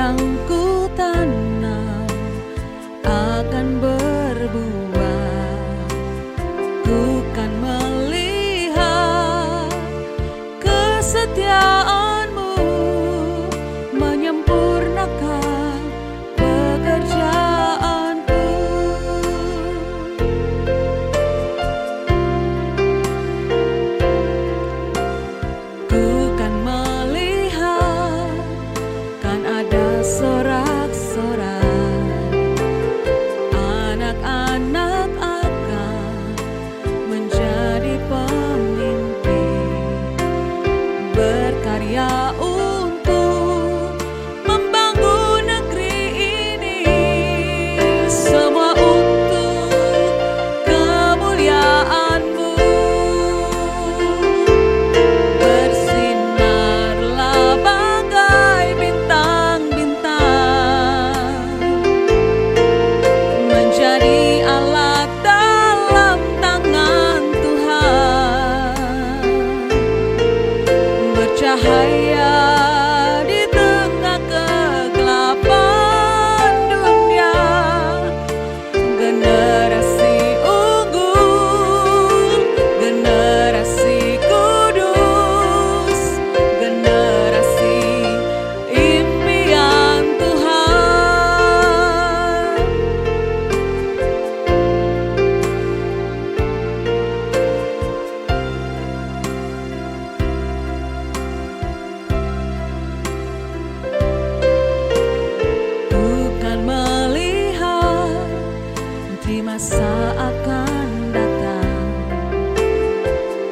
yang ku tanam akan berbuah. Ku kan melihat kesetiaan-Mu menyempurnakan pekerjaanku. Ku kan melihat, kan ada sorak-sorai anak-anak akan menjadi pemimpin, berkarya untuk membangun negeri ini. Semua untuk kemuliaan-Mu. Bersinarlah bagai bintang-bintang, menjadi alat dalam tangan Tuhan, bercahaya di tengah kegelapan dunia. Generasi unggul, generasi kudus, generasi impian Tuhan. Bukan melihat di masa akan datang,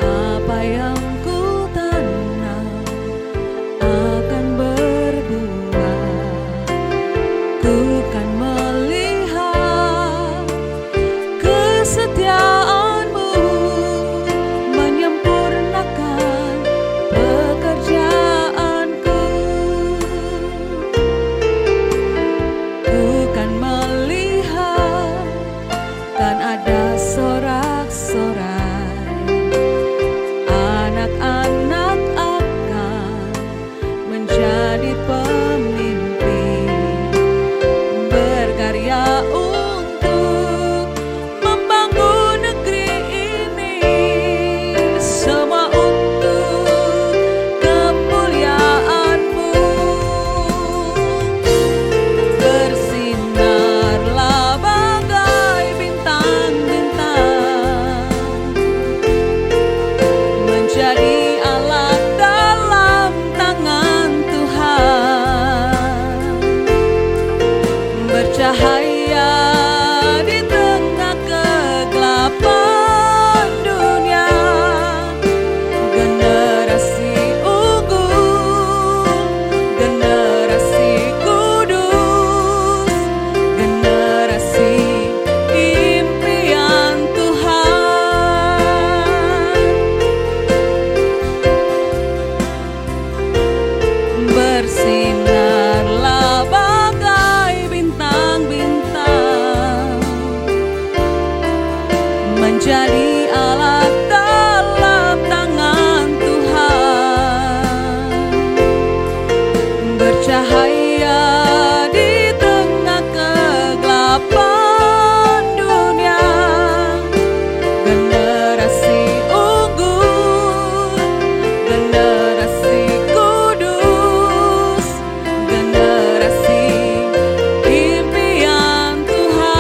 apa yang ku tanam akan berbuah. Ku kan melihat kesetiaan-Mu menyempurnakan pekerjaanku. Ku kan melihat, kan ada sorak-sorai anak-anak akan menjadi pemimpin, berkarya untuk membangun negeri ini. Semua untuk kemuliaan-Mu. Bersinarlah bagai bintang-bintang, menjadi alat dalam tangan Tuhan, bercahaya di tengah kegelapan dunia. Generasi unggul, generasi kudus, generasi impian Tuhan. Bersinarlah bagai bintang-bintang, menjadi alat dalam tangan Tuhan, bercahaya di tengah kegelapan dunia. Generasi unggul, generasi kudus, generasi impian Tuhan.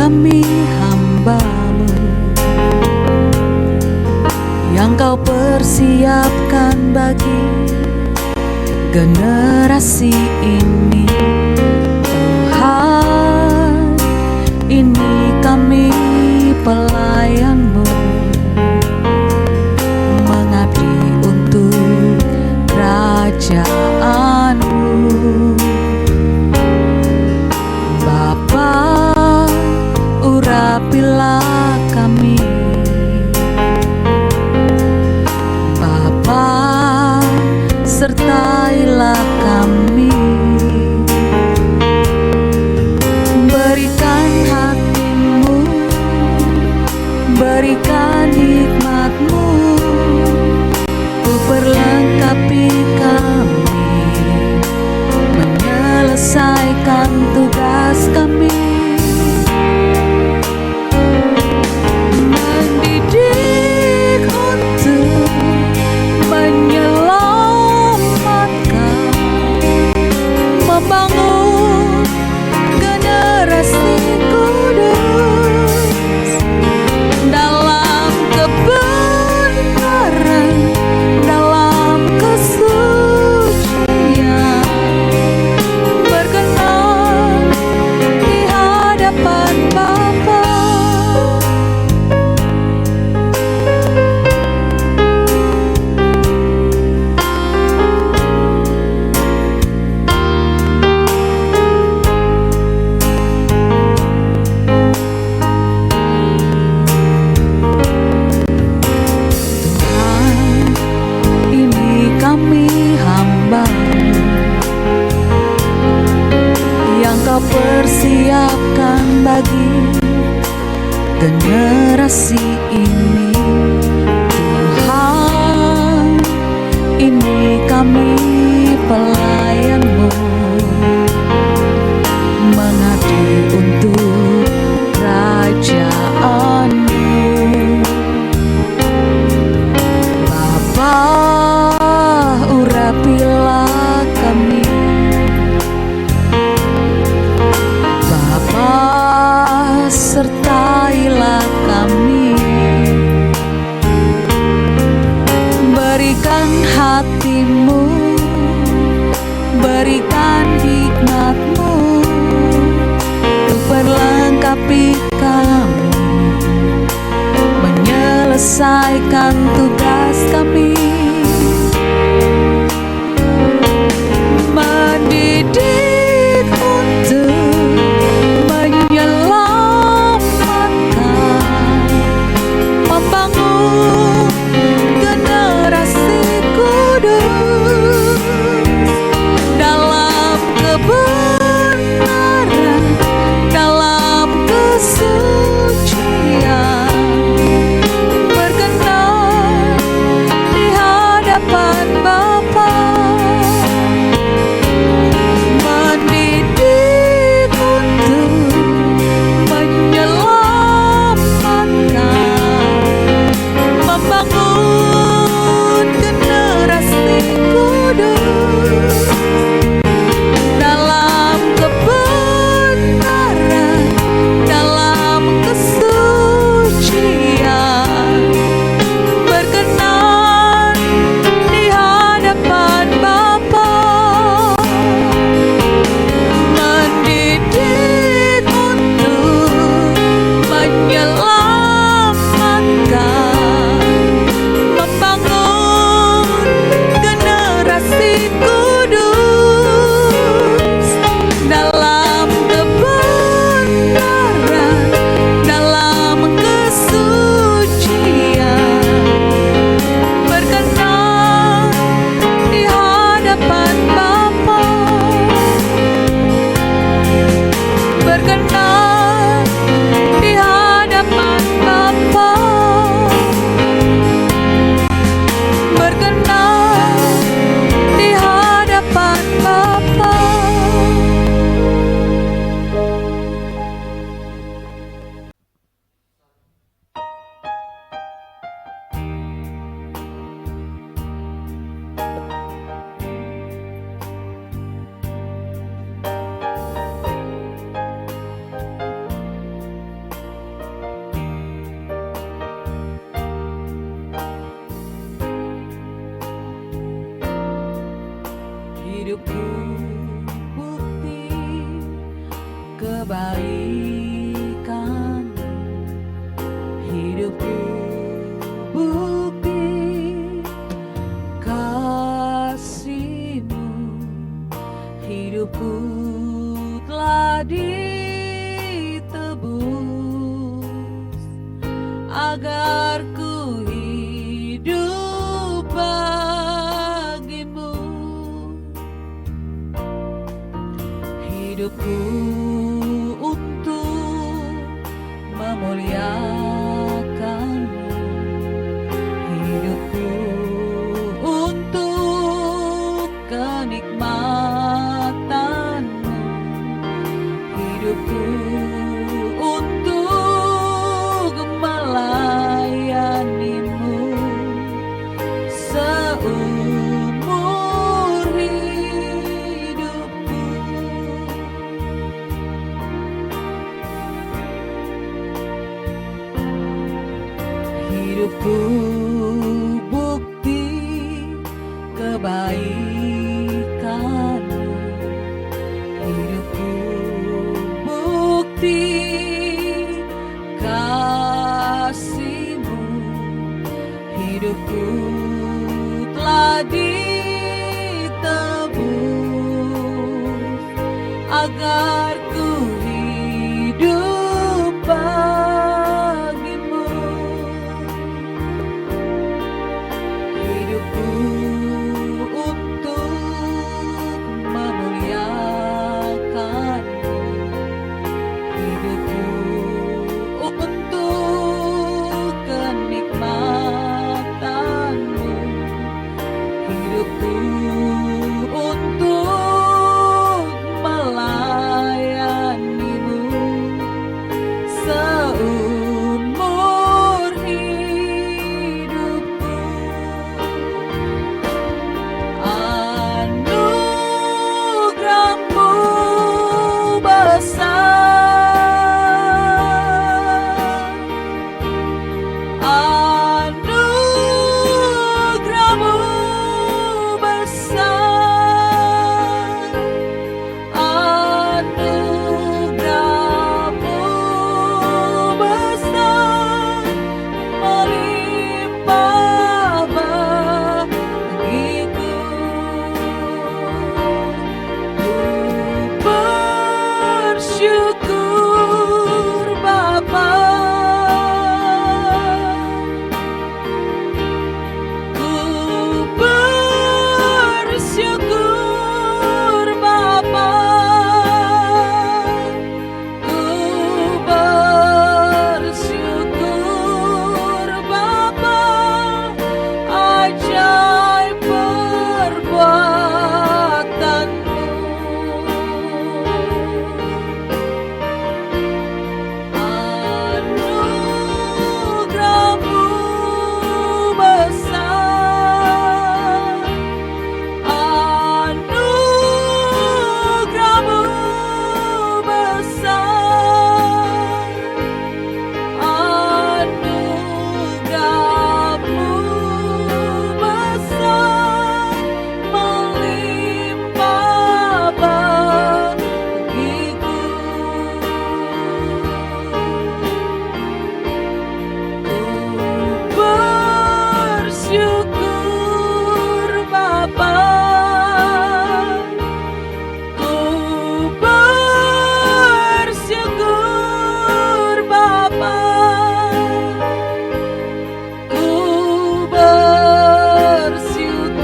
kami hamba-Mu yang Kau persiapkan bagi generasi ini. Tuhan, ini kami pelayan-Mu, mengabdi untuk kerajaan-Mu. Bapa, urapilah kami. Bapa, sertailah kami. Berikan hati-Mu, berikan hikmat-Mu, perlengkapi kami, menyelesaikan tugas kami. Mendidik untuk menyelamatkan, membangun generasi kudus dalam kebenaran, dalam kesucian, berkenan di hadapan Bapa. Kami hamba-Mu yang Kau persiapkan bagi generasi ini. Tuhan, ini kami pelayan-Mu, mengabdi untuk kerajaan-Mu. Bapa, urapilah kami. Bapa, sertailah kami. Berikan hati-Mu, berikan hikmat-Mu, untuk perlengkapi kami, menyelesaikan tugas kami. Mendidik untuk menyelamatkan, membangun generasi kudus dalam kebenaran, dalam kesucian, berkenan kebaikan, hidupku bukti kasih-Mu, hidupku telah ditebus agar ku hidup bagi-Mu. Hidupku untuk memuliakan-Mu, hidupku untuk kenikmatan-Mu, hidupku untuk melayani-Mu seumur hidupku. Hidupku bukti kebaikan-Mu, hidupku bukti kasih-Mu, hidupku telah ditebus agar ku hidup bagi-Mu. Hidupku untuk memuliakan-Mu, hidupku untuk kenikmatan-Mu, hidupku untuk melayani-Mu seumur hidupku. Anugerah-Mu besar, anugerah-Mu besar, anugerah-Mu besar, melimpah bagiku. Ku bersyukur Bapa, ku bersyukur Bapa, ku bersyukur Bapa, ajaib perbuatan-Mu. Anugerah-Mu besar, anugerah-Mu besar, anugerah-Mu besar, melimpah bagiku. Ku bersyukur Bapa, ku bersyukur Bapa, ku bersyukur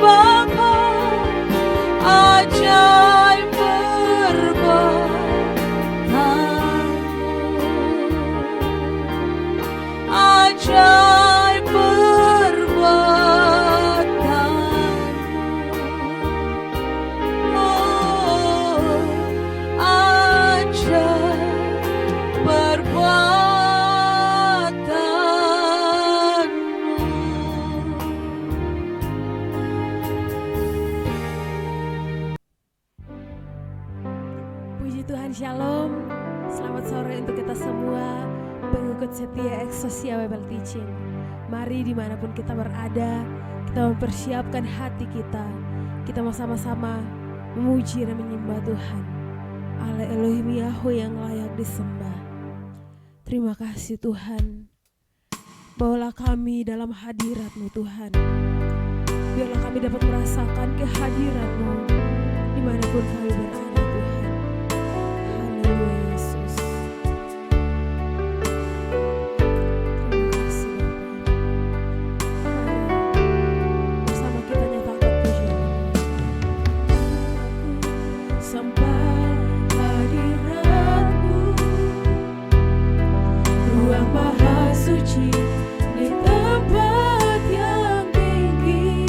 Bapa, ajaib perbuatan-Mu, ajaib perbuatan-Mu, oh, ajaib perbuatan-Mu. Puji Tuhan, Shalom. Selamat sore untuk kita semua pengikut setia Exousia Bible Teaching. Mari dimanapun kita berada, kita mempersiapkan hati kita. Kita mau sama-sama memuji dan menyembah Tuhan. Allah Elohim Yahweh yang layak disembah. Terima kasih Tuhan. Bawalah kami dalam hadirat-Mu Tuhan. Biarlah kami dapat merasakan kehadirat-Mu dimanapun kami berada Tuhan. Haleluya Yesus. Terima kasih Bapa. Mari bersama kita nyatakan pujian. Sampai hadirat-Mu, ruang maha suci di tempat yang tinggi.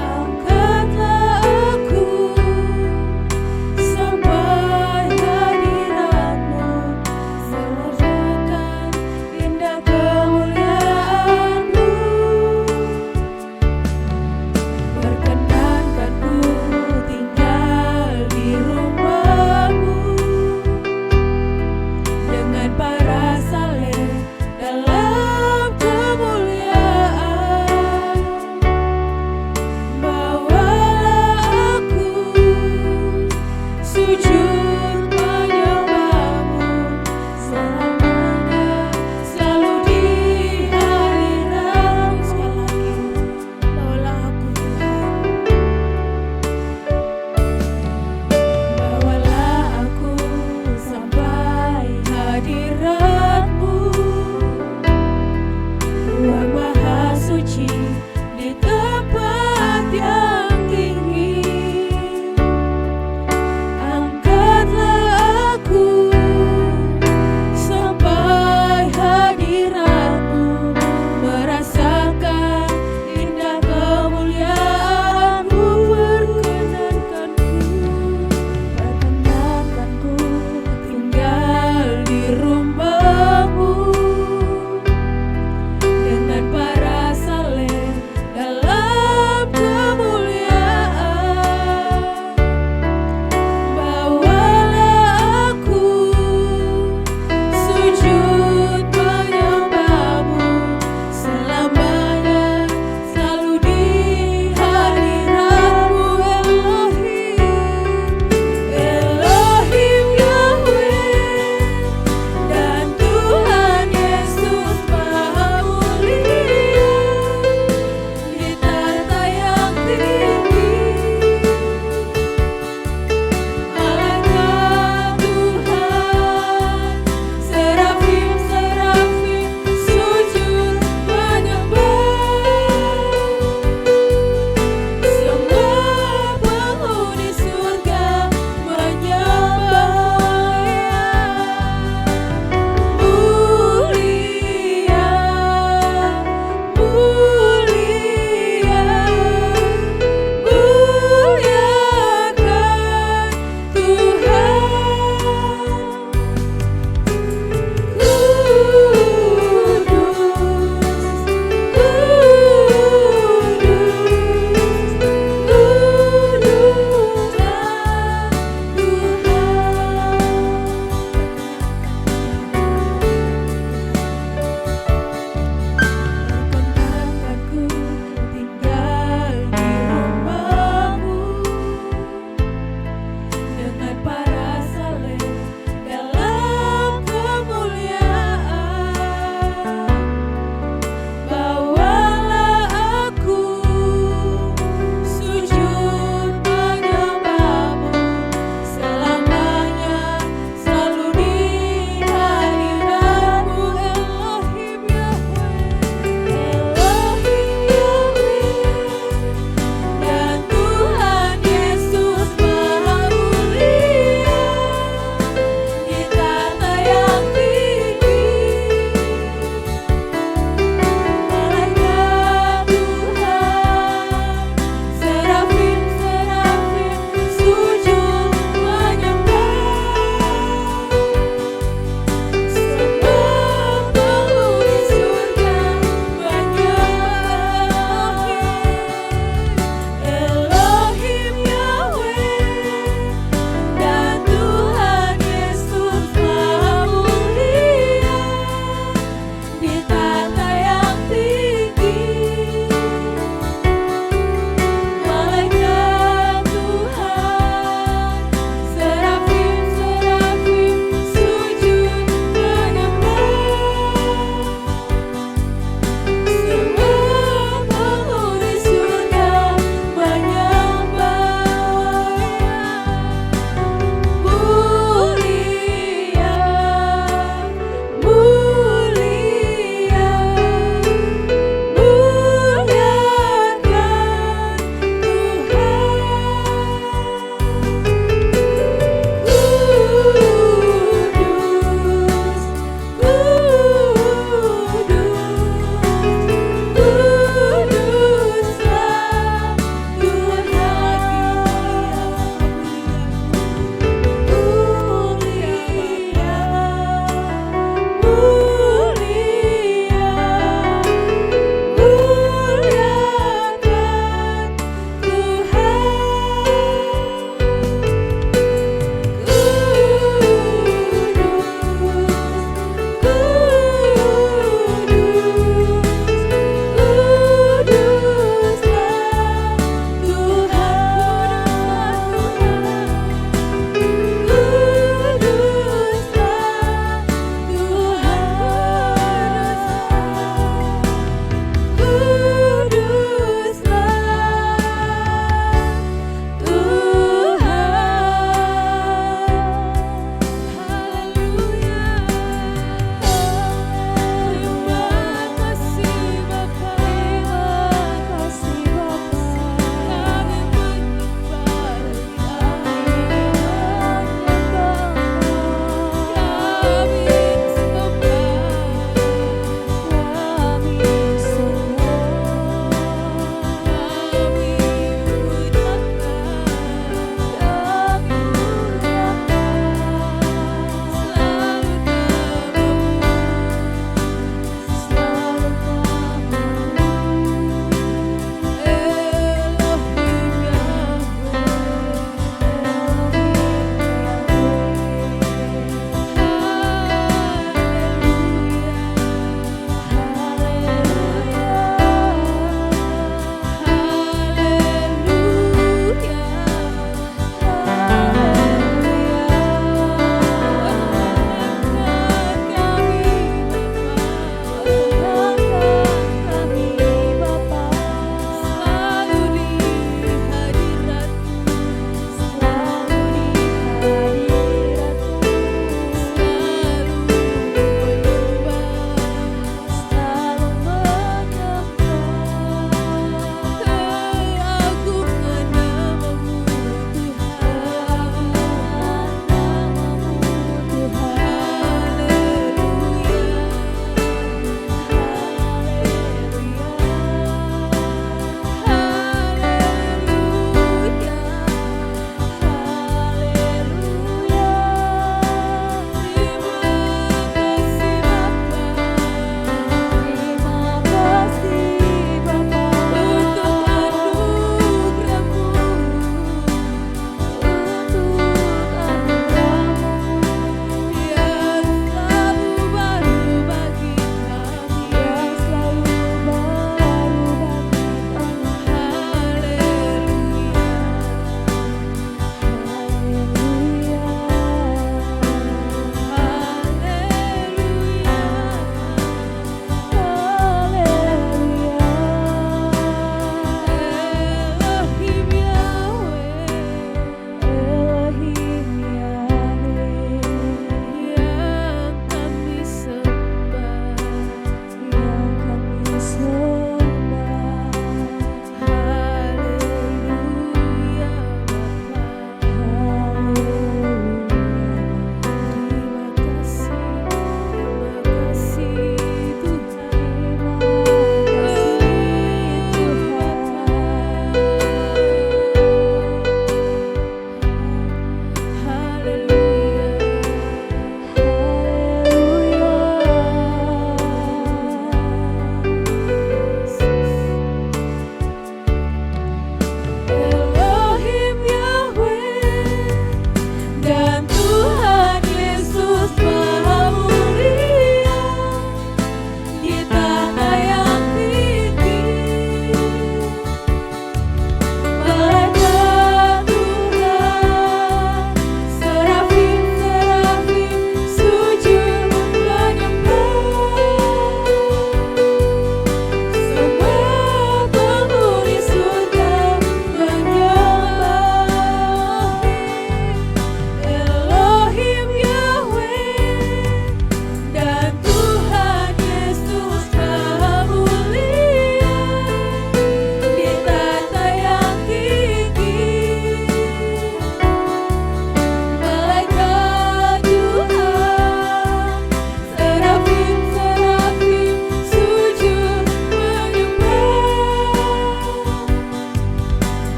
Angkatlah aku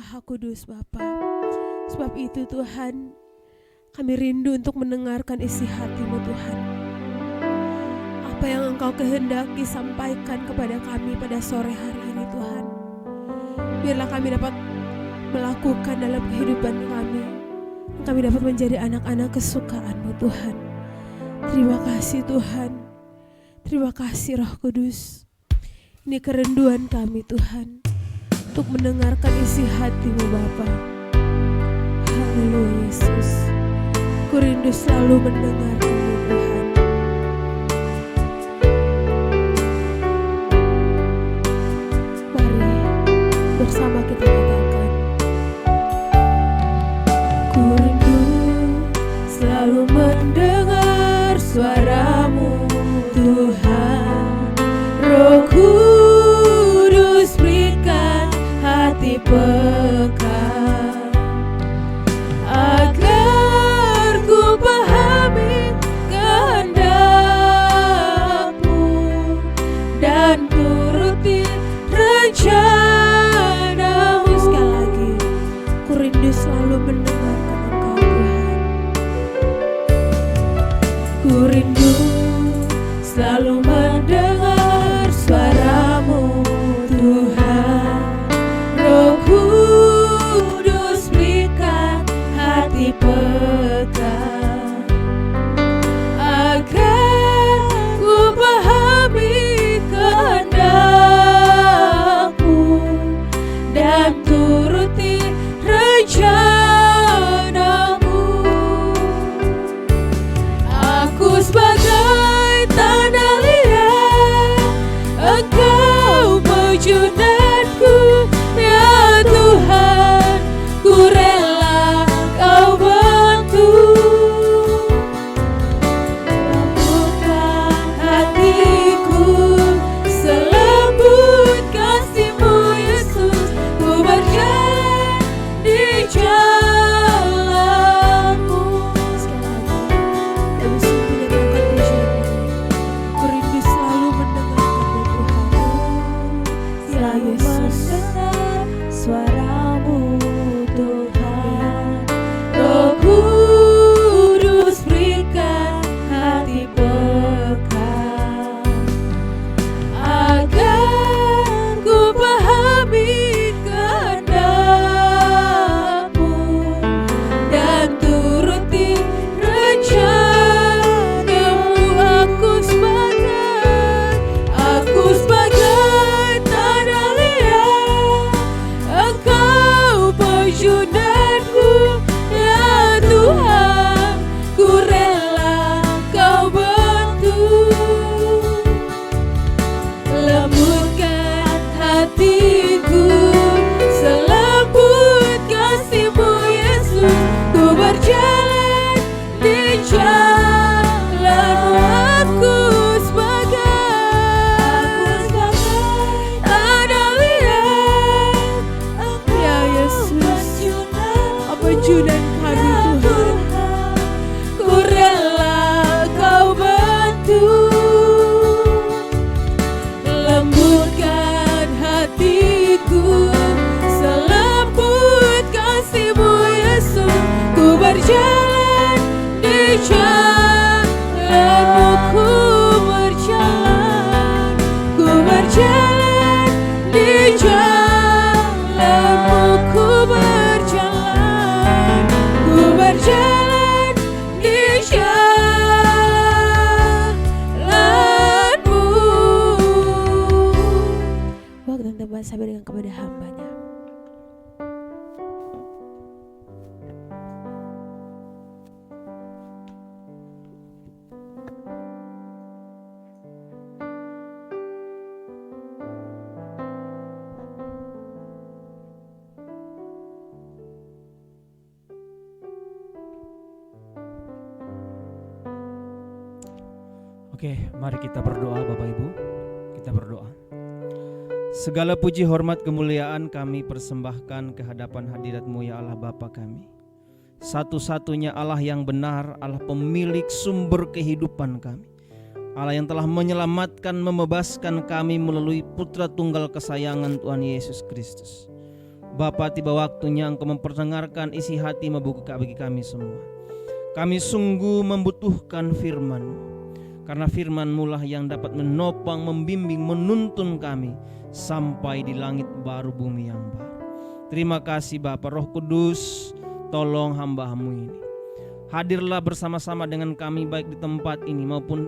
Maha Kudus Bapa. Sebab itu Tuhan, kami rindu untuk mendengarkan isi hati-Mu Tuhan. Apa yang Engkau kehendaki sampaikan kepada kami pada sore hari ini Tuhan. Biarlah kami dapat melakukan dalam kehidupan kami. Kami dapat menjadi anak-anak kesukaan-Mu Tuhan. Terima kasih Tuhan. Terima kasih Roh Kudus. Ini kerinduan kami Tuhan, untuk mendengarkan isi hati-Mu Bapa. Haleluya Yesus. Ku rindu selalu mendengarkan-Mu Tuhan. Mari bersama kita katakan, ku rindu selalu mendengar suara-Mu Tuhan. Roh Kudus berikan hati peka, agar ku pahami kehendak-Mu dan turuti rencana-Mu. Sekali lagi, ku rindu selalu mendengarkan Engkau Tuhan. Ku rindu selalu mendengar suara-Mu Tuhan. Roh Kudus berikan hati peka, agar ku pahami kehendak-Mu dan turuti rencana-Mu. Aku sebagai tanah liat, Engkau pejunanku, ya Tuhan, ku rela Kau bantu. Lembutkan hatiku selembut kasih-Mu Yesus, ku berjalan di jalan-Mu. Sekali lagi, kami sungguh menyatakan pujian ini. Ku rindu selalu mendengarkan-Mu Tuhan. Ya Yesus, mendengar suara-Mu Tuhan. Roh Kudus berikan hati peka, agar ku pahami kehendak-Mu dan turuti rencana-Mu. Aku sebagai tanah liat, Engkau pejunanku, ya Tuhan, ku rela Kau bantu. Lembutkan hatiku selembut kasih-Mu Yesus, ku berjalan di jalan-Mu. Aku sebagai tanah liat, ya Yesus, pejunan kami Tuhan, ku rela Kau bantu. Lembutkan hatiku selembut kasih-Mu Yesus, ku berjalan di jalan-Mu. Ku berjalan di jalan-Mu. Ku berjalan di jalan-Mu. Waktu dan tempat sampai dengan kepada hamba-Nya. Oke, mari kita berdoa Bapak Ibu. Kita berdoa. Segala puji, hormat, kemuliaan kami persembahkan ke hadapan hadirat-Mu ya Allah Bapa kami. Satu-satunya Allah yang benar, Allah pemilik sumber kehidupan kami. Allah yang telah menyelamatkan, membebaskan kami melalui Putra Tunggal kesayangan Tuhan Yesus Kristus. Bapa, tiba waktunya Engkau memperdengarkan isi hati membuka bagi kami semua. Kami sungguh membutuhkan firman-Mu, karena firman-Mu lah yang dapat menopang, membimbing, menuntun kami sampai di langit baru, bumi yang baru. Terima kasih Bapa. Roh Kudus, tolong hamba-Mu ini. Hadirlah bersama-sama dengan kami baik di tempat ini maupun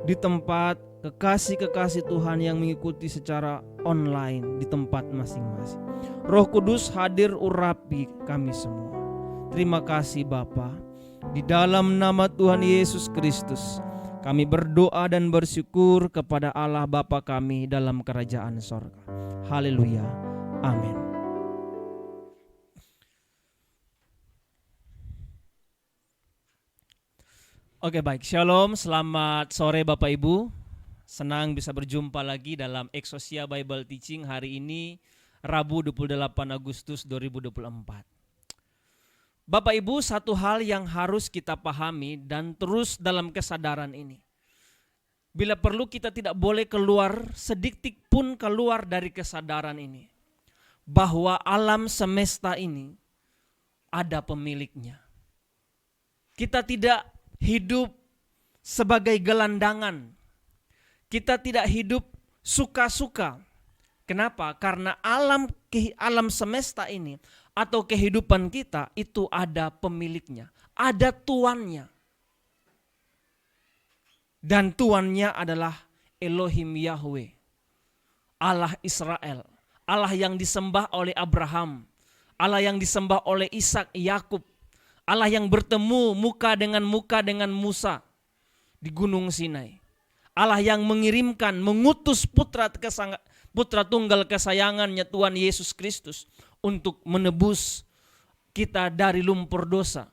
di tempat kekasih-kekasih Tuhan yang mengikuti secara online di tempat masing-masing. Roh Kudus hadir urapi kami semua. Terima kasih Bapa. Di dalam nama Tuhan Yesus Kristus kami berdoa dan bersyukur kepada Allah Bapa kami dalam kerajaan sorga. Haleluya. Amin. Oke, baik. Shalom, selamat sore Bapak Ibu. Senang bisa berjumpa lagi dalam Exousia Bible Teaching hari ini, Rabu 28 Agustus 2024. Bapak Ibu, satu hal yang harus kita pahami dan terus dalam kesadaran ini. Bila perlu kita tidak boleh keluar, sedikit pun keluar dari kesadaran ini. Bahwa alam semesta ini ada pemiliknya. Kita tidak hidup sebagai gelandangan. Kita tidak hidup suka-suka. Kenapa? Karena alam semesta ini atau kehidupan kita itu ada pemiliknya, ada tuannya. Dan tuannya adalah Elohim Yahweh, Allah Israel, Allah yang disembah oleh Abraham, Allah yang disembah oleh Ishak, Yakub, Allah yang bertemu muka dengan Musa di Gunung Sinai. Allah yang mengirimkan, mengutus putra tunggal kesayangannya Tuhan Yesus Kristus untuk menebus kita dari lumpur dosa.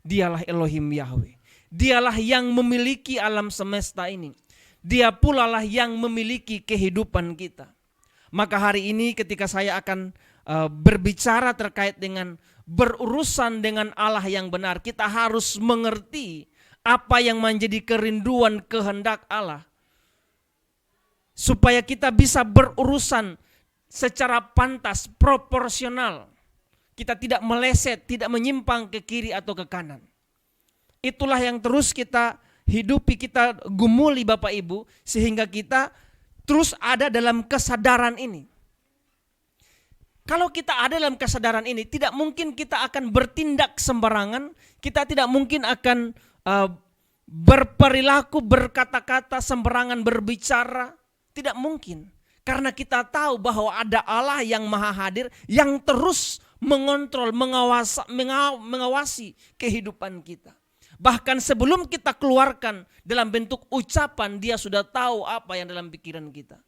Dialah Elohim Yahweh. Dialah yang memiliki alam semesta ini. Dia pula lah yang memiliki kehidupan kita. Maka hari ini ketika saya akan berbicara terkait dengan berurusan dengan Allah yang benar, kita harus mengerti apa yang menjadi kerinduan kehendak Allah. Supaya kita bisa berurusan secara pantas, proporsional. Kita tidak meleset, tidak menyimpang ke kiri atau ke kanan. Itulah yang terus kita hidupi, kita gumuli Bapak Ibu, sehingga kita terus ada dalam kesadaran ini. Kalau kita ada dalam kesadaran ini, tidak mungkin kita akan bertindak sembarangan, kita tidak mungkin akan berperilaku, berkata-kata sembarangan, berbicara, tidak mungkin. Karena kita tahu bahwa ada Allah yang maha hadir, yang terus mengontrol, mengawasi kehidupan kita. Bahkan sebelum kita keluarkan dalam bentuk ucapan, dia sudah tahu apa yang dalam pikiran kita.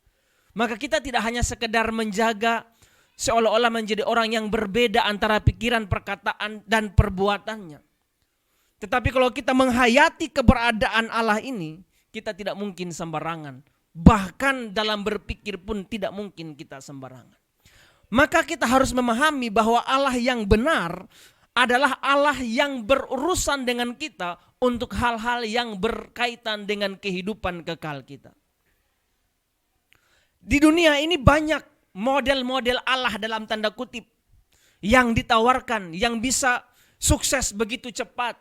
Maka kita tidak hanya sekedar menjaga seolah-olah menjadi orang yang berbeda antara pikiran, perkataan, dan perbuatannya. Tetapi kalau kita menghayati keberadaan Allah ini, kita tidak mungkin sembarangan. Bahkan dalam berpikir pun tidak mungkin kita sembarangan. Maka kita harus memahami bahwa Allah yang benar adalah Allah yang berurusan dengan kita untuk hal-hal yang berkaitan dengan kehidupan kekal kita. Di dunia ini banyak model-model Allah dalam tanda kutip yang ditawarkan, yang bisa sukses begitu cepat,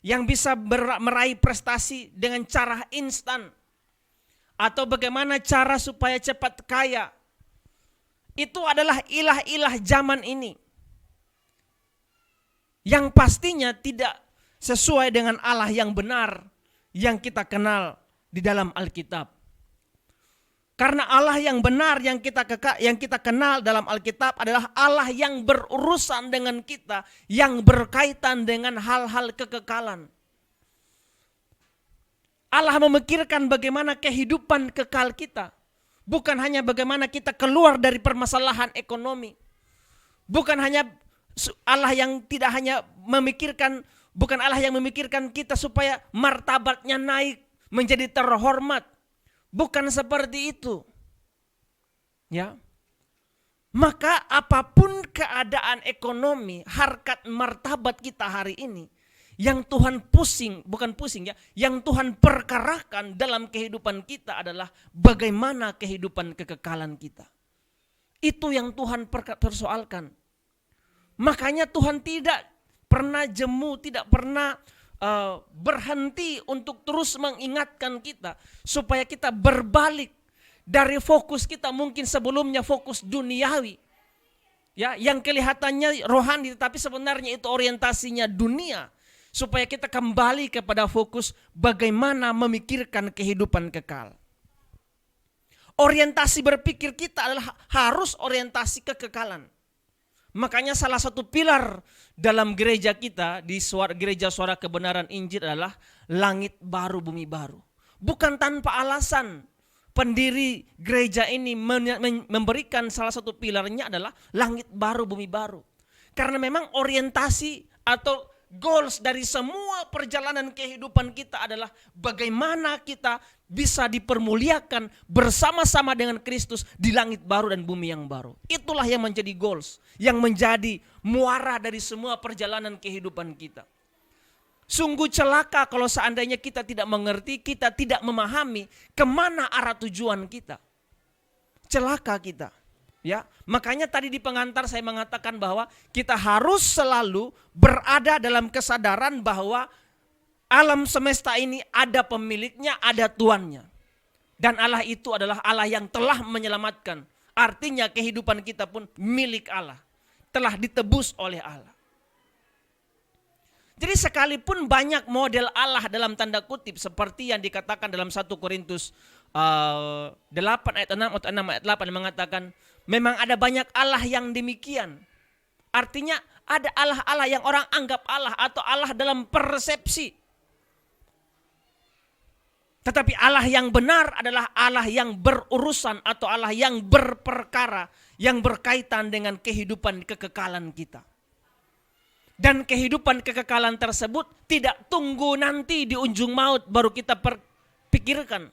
yang bisa meraih prestasi dengan cara instan, atau bagaimana cara supaya cepat kaya. Itu adalah ilah-ilah zaman ini, yang pastinya tidak sesuai dengan Allah yang benar yang kita kenal di dalam Alkitab. Karena Allah yang benar yang kita kenal dalam Alkitab adalah Allah yang berurusan dengan kita, yang berkaitan dengan hal-hal kekekalan. Allah memikirkan bagaimana kehidupan kekal kita. Bukan hanya bagaimana kita keluar dari permasalahan ekonomi. Bukan hanya Allah yang tidak hanya memikirkan, bukan Allah yang memikirkan kita supaya martabatnya naik menjadi terhormat. Bukan seperti itu. Ya. Maka apapun keadaan ekonomi, harkat martabat kita hari ini, yang Tuhan yang Tuhan perkarakan dalam kehidupan kita adalah bagaimana kehidupan kekekalan kita. Itu yang Tuhan persoalkan. Makanya Tuhan tidak pernah jemu, tidak pernah berhenti untuk terus mengingatkan kita supaya kita berbalik dari fokus kita mungkin sebelumnya fokus duniawi, ya, yang kelihatannya rohani tetapi sebenarnya itu orientasinya dunia, supaya kita kembali kepada fokus bagaimana memikirkan kehidupan kekal. Orientasi berpikir kita adalah harus orientasi kekekalan. Makanya salah satu pilar dalam gereja kita di gereja Suara Kebenaran Injil adalah langit baru bumi baru. Bukan tanpa alasan pendiri gereja ini memberikan salah satu pilarnya adalah langit baru bumi baru. Karena memang orientasi atau goals dari semua perjalanan kehidupan kita adalah bagaimana kita bisa dipermuliakan bersama-sama dengan Kristus di langit baru dan bumi yang baru. Itulah yang menjadi goals, yang menjadi muara dari semua perjalanan kehidupan kita. Sungguh celaka kalau seandainya kita tidak mengerti, kita tidak memahami kemana arah tujuan kita. Celaka kita. Ya, makanya tadi di pengantar saya mengatakan bahwa kita harus selalu berada dalam kesadaran bahwa alam semesta ini ada pemiliknya, ada tuannya. Dan Allah itu adalah Allah yang telah menyelamatkan. Artinya kehidupan kita pun milik Allah. Telah ditebus oleh Allah. Jadi sekalipun banyak model Allah dalam tanda kutip seperti yang dikatakan dalam 1 Korintus 8 ayat 6 atau 6 ayat 8 mengatakan memang ada banyak Allah yang demikian. Artinya ada Allah-Allah yang orang anggap Allah atau Allah dalam persepsi. Tetapi Allah yang benar adalah Allah yang berurusan atau Allah yang berperkara yang berkaitan dengan kehidupan kekekalan kita. Dan kehidupan kekekalan tersebut tidak tunggu nanti di ujung maut baru kita pikirkan.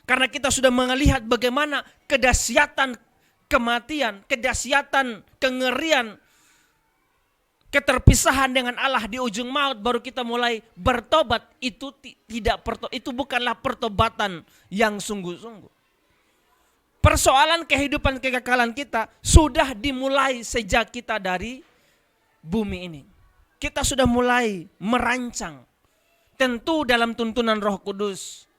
Karena kita sudah melihat bagaimana kedahsyatan kematian, kedahsyatan kengerian, keterpisahan dengan Allah di ujung maut baru kita mulai bertobat. Itu bukanlah pertobatan yang sungguh-sungguh. Persoalan kehidupan kekekalan kita sudah dimulai sejak kita dari bumi ini. Kita sudah mulai merancang. Tentu dalam tuntunan Roh Kudus.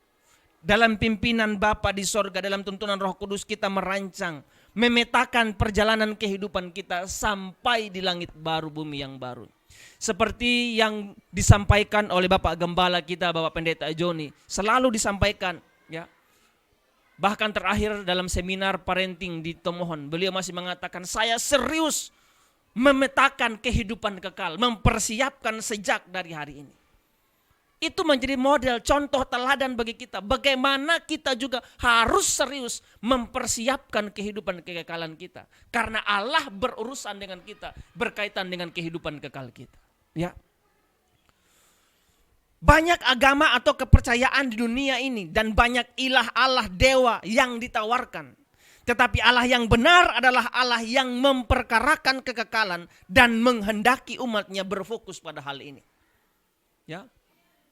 Dalam pimpinan Bapa di sorga, dalam tuntunan Roh Kudus kita merancang. Memetakan perjalanan kehidupan kita sampai di langit baru, bumi yang baru. Seperti yang disampaikan oleh Bapak Gembala kita, Bapak Pendeta Joni. Selalu disampaikan. Ya. Bahkan terakhir dalam seminar parenting di Tomohon. Beliau masih mengatakan saya serius memetakan kehidupan kekal, mempersiapkan sejak dari hari ini. Itu menjadi model, contoh teladan bagi kita. Bagaimana kita juga harus serius mempersiapkan kehidupan kekekalan kita. Karena Allah berurusan dengan kita, berkaitan dengan kehidupan kekal kita. Ya. Banyak agama atau kepercayaan di dunia ini dan banyak ilah Allah dewa yang ditawarkan. Tetapi Allah yang benar adalah Allah yang memperkarakan kekekalan dan menghendaki umatnya berfokus pada hal ini. Ya,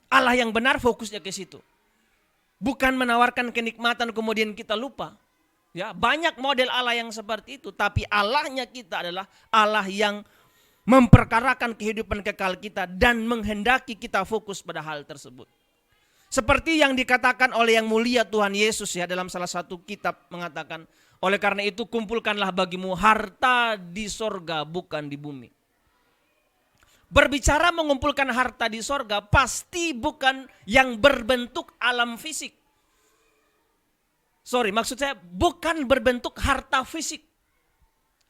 Allah yang benar fokusnya ke situ. Bukan menawarkan kenikmatan kemudian kita lupa. Ya, banyak model Allah yang seperti itu. Tapi Allahnya kita adalah Allah yang memperkarakan kehidupan kekal kita dan menghendaki kita fokus pada hal tersebut. Seperti yang dikatakan oleh yang mulia Tuhan Yesus ya dalam salah satu kitab mengatakan, oleh karena itu kumpulkanlah bagimu harta di sorga bukan di bumi. Berbicara mengumpulkan harta di sorga pasti bukan yang berbentuk alam fisik. Maksud saya bukan berbentuk harta fisik.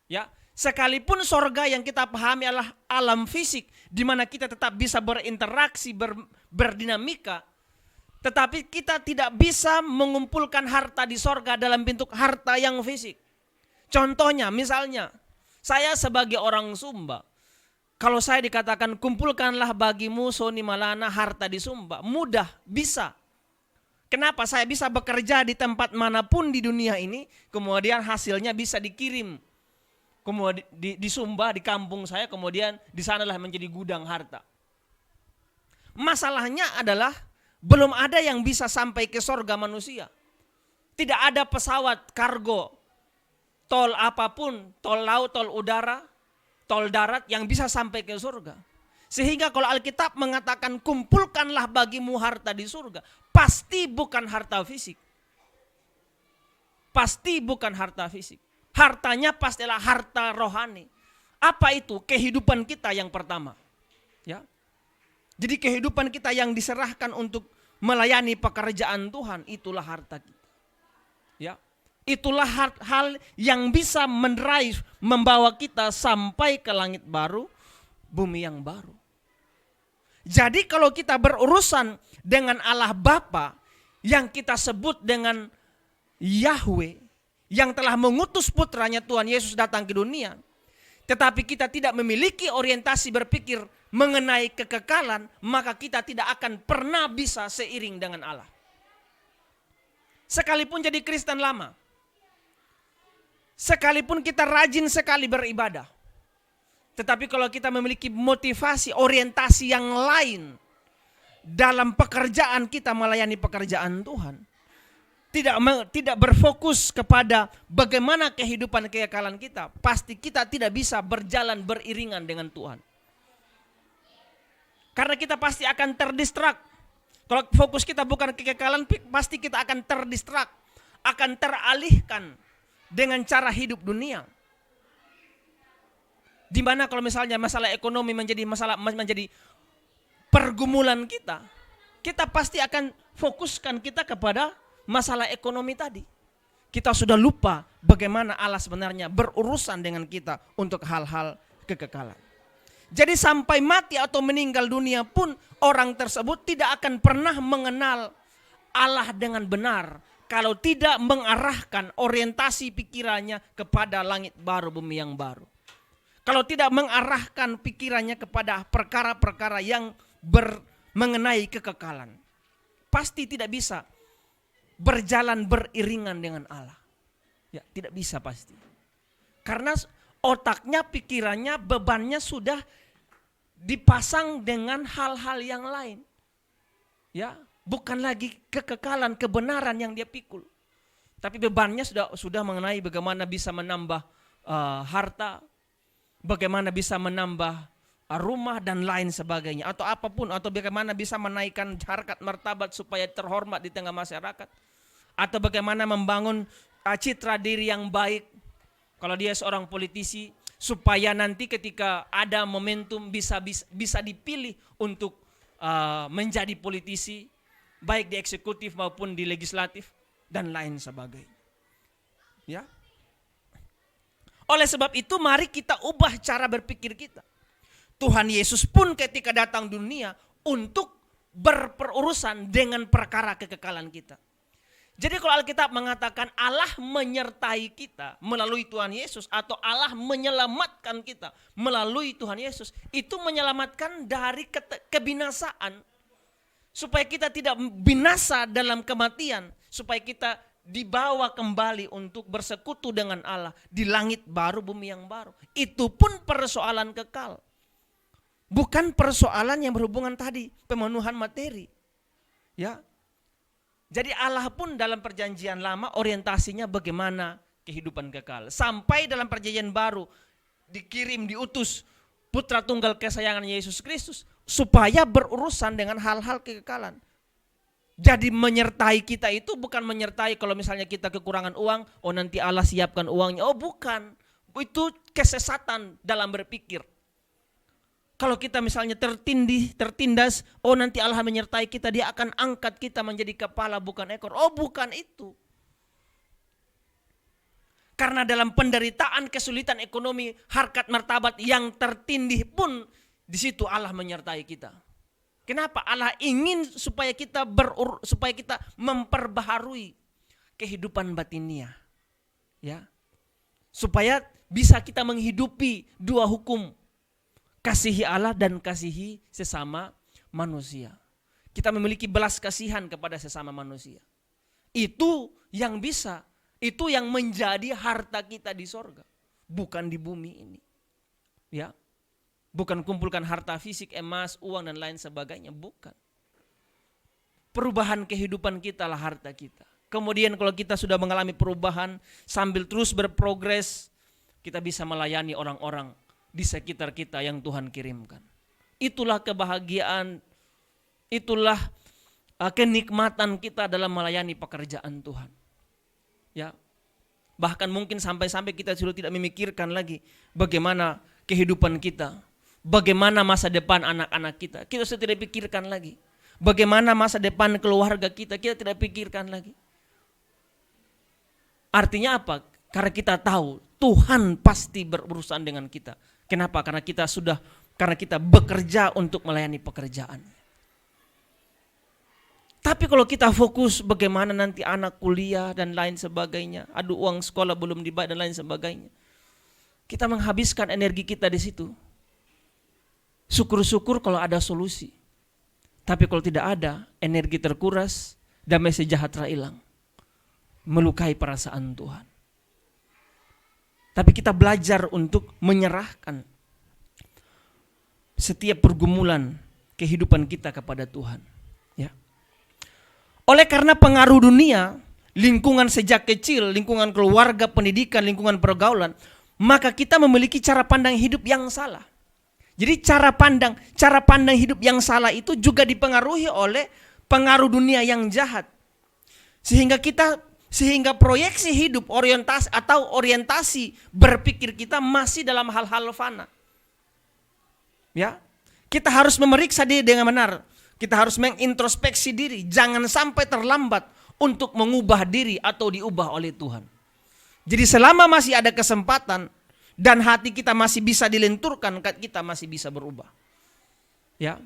Ya, sekalipun sorga yang kita pahami adalah alam fisik di mana kita tetap bisa berinteraksi, berdinamika. Tetapi kita tidak bisa mengumpulkan harta di sorga dalam bentuk harta yang fisik. Contohnya misalnya, saya sebagai orang Sumba, kalau saya dikatakan kumpulkanlah bagimu Soni Malana harta di Sumba, mudah, bisa. Kenapa? Saya bisa bekerja di tempat manapun di dunia ini, kemudian hasilnya bisa dikirim. Kemudian di Sumba, di kampung saya, kemudian di sanalah menjadi gudang harta. Masalahnya adalah belum ada yang bisa sampai ke sorga manusia. Tidak ada pesawat kargo tol apapun, tol laut, tol udara, tol darat yang bisa sampai ke surga. Sehingga kalau Alkitab mengatakan kumpulkanlah bagimu harta di surga, pasti bukan harta fisik. Pasti bukan harta fisik. Hartanya pastilah harta rohani. Apa itu? Kehidupan kita yang pertama. Ya. Jadi kehidupan kita yang diserahkan untuk melayani pekerjaan Tuhan, itulah harta kita. Ya. Itulah hal yang bisa membawa kita sampai ke langit baru, bumi yang baru. Jadi kalau kita berurusan dengan Allah Bapa yang kita sebut dengan Yahweh, yang telah mengutus putranya Tuhan Yesus datang ke dunia, tetapi kita tidak memiliki orientasi berpikir mengenai kekekalan, maka kita tidak akan pernah bisa seiring dengan Allah. Sekalipun jadi Kristen lama, sekalipun kita rajin sekali beribadah, tetapi kalau kita memiliki motivasi, orientasi yang lain dalam pekerjaan kita melayani pekerjaan Tuhan, tidak berfokus kepada bagaimana kehidupan kekekalan kita, pasti kita tidak bisa berjalan beriringan dengan Tuhan. Karena kita pasti akan terdistrak. Kalau fokus kita bukan kekekalan, pasti kita akan terdistrak, akan teralihkan dengan cara hidup dunia. Di mana kalau misalnya masalah ekonomi menjadi pergumulan kita, kita pasti akan fokuskan kita kepada masalah ekonomi tadi. Kita sudah lupa bagaimana Allah sebenarnya berurusan dengan kita untuk hal-hal kekekalan. Jadi sampai mati atau meninggal dunia pun orang tersebut tidak akan pernah mengenal Allah dengan benar kalau tidak mengarahkan orientasi pikirannya kepada langit baru, bumi yang baru. Kalau tidak mengarahkan pikirannya kepada perkara-perkara yang mengenai kekekalan, pasti tidak bisa berjalan beriringan dengan Allah. Ya, tidak bisa pasti. Karena otaknya, pikirannya, bebannya sudah dipasang dengan hal-hal yang lain. Ya, bukan lagi kekekalan, kebenaran yang dia pikul. Tapi bebannya sudah mengenai bagaimana bisa menambah harta, bagaimana bisa menambah rumah dan lain sebagainya. Atau apapun, atau bagaimana bisa menaikkan harkat martabat supaya terhormat di tengah masyarakat. Atau bagaimana membangun citra diri yang baik kalau dia seorang politisi, supaya nanti ketika ada momentum bisa dipilih untuk menjadi politisi, baik di eksekutif maupun di legislatif dan lain sebagainya. Ya. Oleh sebab itu mari kita ubah cara berpikir kita. Tuhan Yesus pun ketika datang dunia untuk berurusan dengan perkara kekekalan kita. Jadi kalau Alkitab mengatakan Allah menyertai kita melalui Tuhan Yesus, atau Allah menyelamatkan kita melalui Tuhan Yesus, itu menyelamatkan dari kebinasaan. Supaya kita tidak binasa dalam kematian, supaya kita dibawa kembali untuk bersekutu dengan Allah di langit baru, bumi yang baru. Itu pun persoalan kekal. Bukan persoalan yang berhubungan tadi pemenuhan materi. Ya. Jadi Allah pun dalam perjanjian lama orientasinya bagaimana kehidupan kekal. Sampai dalam perjanjian baru diutus putra tunggal kesayangan Yesus Kristus supaya berurusan dengan hal-hal kekekalan. Jadi menyertai kita itu bukan menyertai kalau misalnya kita kekurangan uang, oh nanti Allah siapkan uangnya. Oh bukan, itu kesesatan dalam berpikir. Kalau kita misalnya tertindas, oh nanti Allah menyertai kita, dia akan angkat kita menjadi kepala bukan ekor. Oh bukan itu. Karena dalam penderitaan, kesulitan ekonomi, harkat martabat yang tertindih pun di situ Allah menyertai kita. Kenapa? Allah ingin supaya kita memperbaharui kehidupan batinia. Ya. Supaya bisa kita menghidupi dua hukum. Kasihi Allah dan kasihi sesama manusia. Kita memiliki belas kasihan kepada sesama manusia. Itu yang bisa, itu yang menjadi harta kita di sorga. Bukan di bumi ini. Ya. Bukan kumpulkan harta fisik, emas, uang dan lain sebagainya. Bukan. Perubahan kehidupan kita lah harta kita. Kemudian kalau kita sudah mengalami perubahan, sambil terus berprogres, kita bisa melayani orang-orang di sekitar kita yang Tuhan kirimkan. Itulah kebahagiaan, itulah kenikmatan kita dalam melayani pekerjaan Tuhan. Ya, bahkan mungkin sampai-sampai kita sudah tidak memikirkan lagi bagaimana kehidupan kita, bagaimana masa depan anak-anak kita. Kita sudah tidak pikirkan lagi. Bagaimana masa depan keluarga kita tidak pikirkan lagi. Artinya apa? Karena kita tahu Tuhan pasti berurusan dengan kita. Kenapa? Karena kita bekerja untuk melayani pekerjaan. Tapi kalau kita fokus bagaimana nanti anak kuliah dan lain sebagainya, aduh uang sekolah belum dibayar dan lain sebagainya, kita menghabiskan energi kita di situ. Syukur-syukur kalau ada solusi. Tapi kalau tidak ada, energi terkuras, damai sejahtera hilang. Melukai perasaan Tuhan. Tapi kita belajar untuk menyerahkan setiap pergumulan kehidupan kita kepada Tuhan. Ya. Oleh karena pengaruh dunia, lingkungan sejak kecil, lingkungan keluarga, pendidikan, lingkungan pergaulan, maka kita memiliki cara pandang hidup yang salah. Jadi cara pandang hidup yang salah itu juga dipengaruhi oleh pengaruh dunia yang jahat. Sehingga proyeksi hidup, orientasi berpikir kita masih dalam hal-hal fana. Ya, kita harus memeriksa diri dengan benar. Kita harus mengintrospeksi diri. Jangan sampai terlambat untuk mengubah diri atau diubah oleh Tuhan. Jadi selama masih ada kesempatan dan hati kita masih bisa dilenturkan, kita masih bisa berubah. Ya,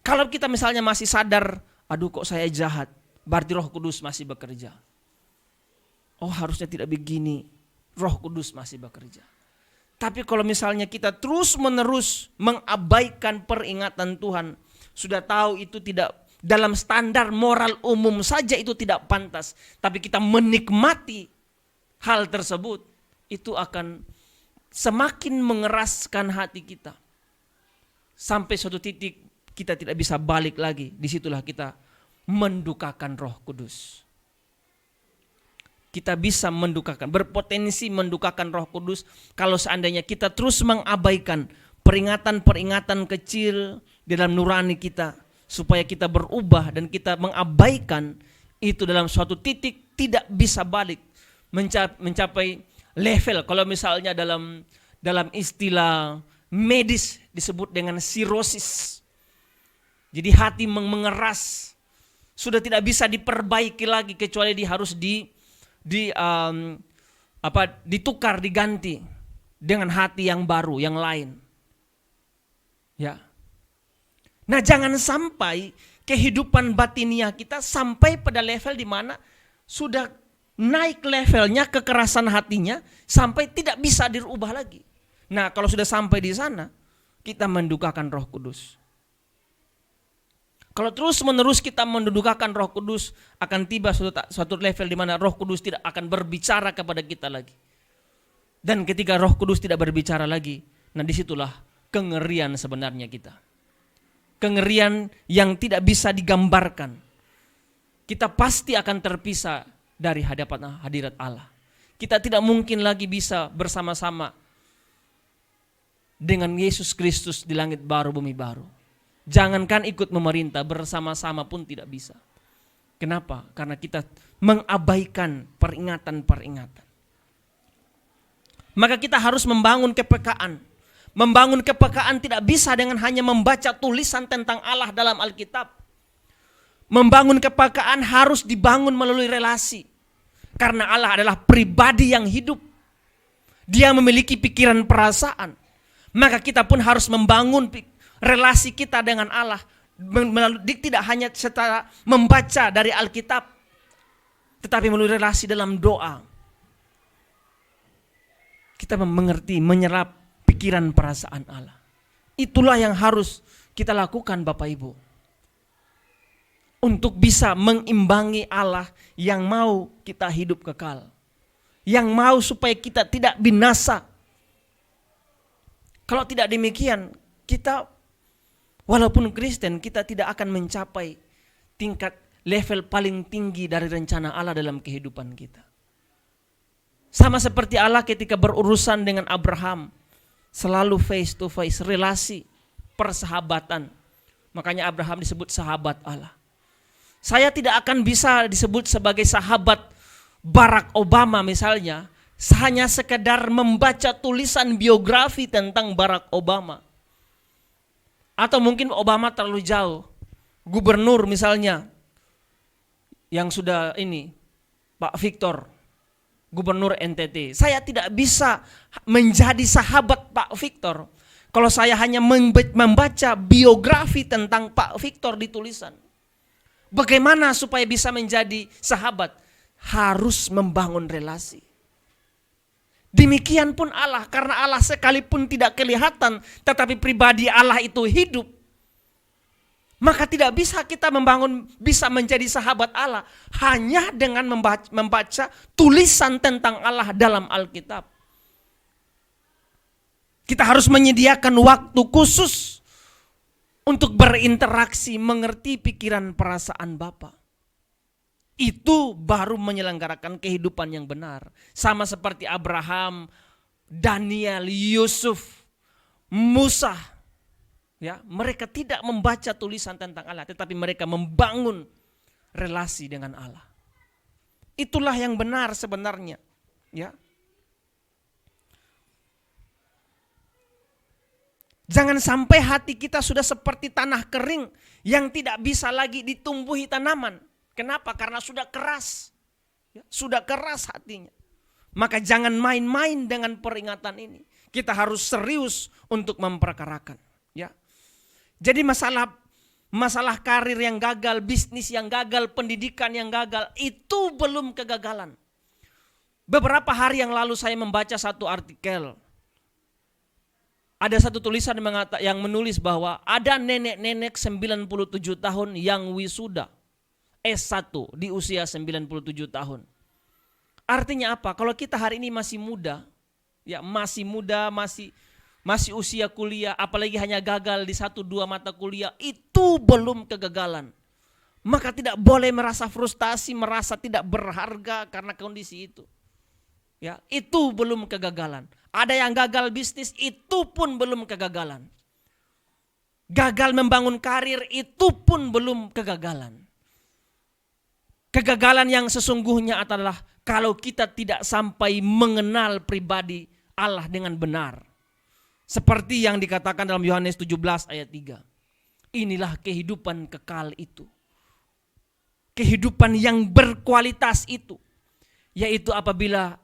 kalau kita misalnya masih sadar, aduh kok saya jahat, berarti Roh Kudus masih bekerja. Oh harusnya tidak begini, Roh Kudus masih bekerja. Tapi kalau misalnya kita terus menerus mengabaikan peringatan Tuhan, sudah tahu itu tidak dalam standar moral umum saja itu tidak pantas, tapi kita menikmati hal tersebut, itu akan semakin mengeraskan hati kita. Sampai suatu titik kita tidak bisa balik lagi, disitulah kita mendukakan Roh Kudus. Kita bisa mendukakan, berpotensi mendukakan Roh Kudus kalau seandainya kita terus mengabaikan peringatan-peringatan kecil di dalam nurani kita supaya kita berubah, dan kita mengabaikan itu dalam suatu titik tidak bisa balik mencapai level, kalau misalnya dalam istilah medis disebut dengan sirosis. Jadi hati mengeras, sudah tidak bisa diperbaiki lagi kecuali harus ditukar, diganti dengan hati yang baru, yang lain. Ya. Nah, jangan sampai kehidupan batiniah kita sampai pada level di mana sudah naik levelnya kekerasan hatinya sampai tidak bisa dirubah lagi. Nah, kalau sudah sampai di sana, kita mendukakan Roh Kudus. Kalau terus menerus kita mendukakan Roh Kudus, akan tiba suatu level di mana Roh Kudus tidak akan berbicara kepada kita lagi. Dan ketika Roh Kudus tidak berbicara lagi, nah disitulah kengerian sebenarnya kita. Kengerian yang tidak bisa digambarkan. Kita pasti akan terpisah dari hadirat Allah. Kita tidak mungkin lagi bisa bersama-sama dengan Yesus Kristus di langit baru, bumi baru. Jangankan ikut memerintah, bersama-sama pun tidak bisa. Kenapa? Karena kita mengabaikan peringatan-peringatan. Maka kita harus membangun kepekaan. Membangun kepekaan tidak bisa dengan hanya membaca tulisan tentang Allah dalam Alkitab. Membangun kepekaan harus dibangun melalui relasi. Karena Allah adalah pribadi yang hidup. Dia memiliki pikiran perasaan. Maka kita pun harus membangun relasi kita dengan Allah tidak hanya secara membaca dari Alkitab, tetapi melalui relasi dalam doa. Kita mengerti, menyerap pikiran perasaan Allah. Itulah yang harus kita lakukan Bapak Ibu. Untuk bisa mengimbangi Allah yang mau kita hidup kekal. Yang mau supaya kita tidak binasa. Kalau tidak demikian, kita walaupun Kristen, kita tidak akan mencapai tingkat level paling tinggi dari rencana Allah dalam kehidupan kita. Sama seperti Allah ketika berurusan dengan Abraham, selalu face to face, relasi, persahabatan. Makanya Abraham disebut sahabat Allah. Saya tidak akan bisa disebut sebagai sahabat Barack Obama misalnya, hanya sekedar membaca tulisan biografi tentang Barack Obama. Atau mungkin Obama terlalu jauh. Gubernur misalnya, yang sudah ini, Pak Victor, Gubernur NTT. Saya tidak bisa menjadi sahabat Pak Victor kalau saya hanya membaca biografi tentang Pak Victor di tulisan. Bagaimana supaya bisa menjadi sahabat? Harus membangun relasi. Demikian pun Allah, karena Allah sekalipun tidak kelihatan, tetapi pribadi Allah itu hidup. Maka tidak bisa kita bisa menjadi sahabat Allah hanya dengan membaca tulisan tentang Allah dalam Alkitab. Kita harus menyediakan waktu khusus untuk berinteraksi, mengerti pikiran perasaan Bapa. Itu baru menyelenggarakan kehidupan yang benar. Sama seperti Abraham, Daniel, Yusuf, Musa. Ya, mereka tidak membaca tulisan tentang Allah, tetapi mereka membangun relasi dengan Allah. Itulah yang benar sebenarnya. Ya. Jangan sampai hati kita sudah seperti tanah kering yang tidak bisa lagi ditumbuhi tanaman. Kenapa? Karena sudah keras. Ya, sudah keras hatinya. Maka jangan main-main dengan peringatan ini. Kita harus serius untuk memperkarakan. Ya. Jadi masalah karir yang gagal, bisnis yang gagal, pendidikan yang gagal, itu belum kegagalan. Beberapa hari yang lalu saya membaca satu artikel. Ada satu tulisan yang menulis bahwa ada nenek-nenek 97 tahun yang wisuda S1 di usia 97 tahun. Artinya apa? Kalau kita hari ini masih muda, ya masih muda, masih usia kuliah, apalagi hanya gagal di 1-2 mata kuliah, itu belum kegagalan. Maka tidak boleh merasa frustasi, merasa tidak berharga karena kondisi itu. Ya, itu belum kegagalan. Ada yang gagal bisnis, itu pun belum kegagalan. Gagal membangun karir, itu pun belum kegagalan. Kegagalan yang sesungguhnya adalah kalau kita tidak sampai mengenal pribadi Allah dengan benar. Seperti yang dikatakan dalam Yohanes 17 ayat 3. Inilah kehidupan kekal itu. Kehidupan yang berkualitas itu. Yaitu apabila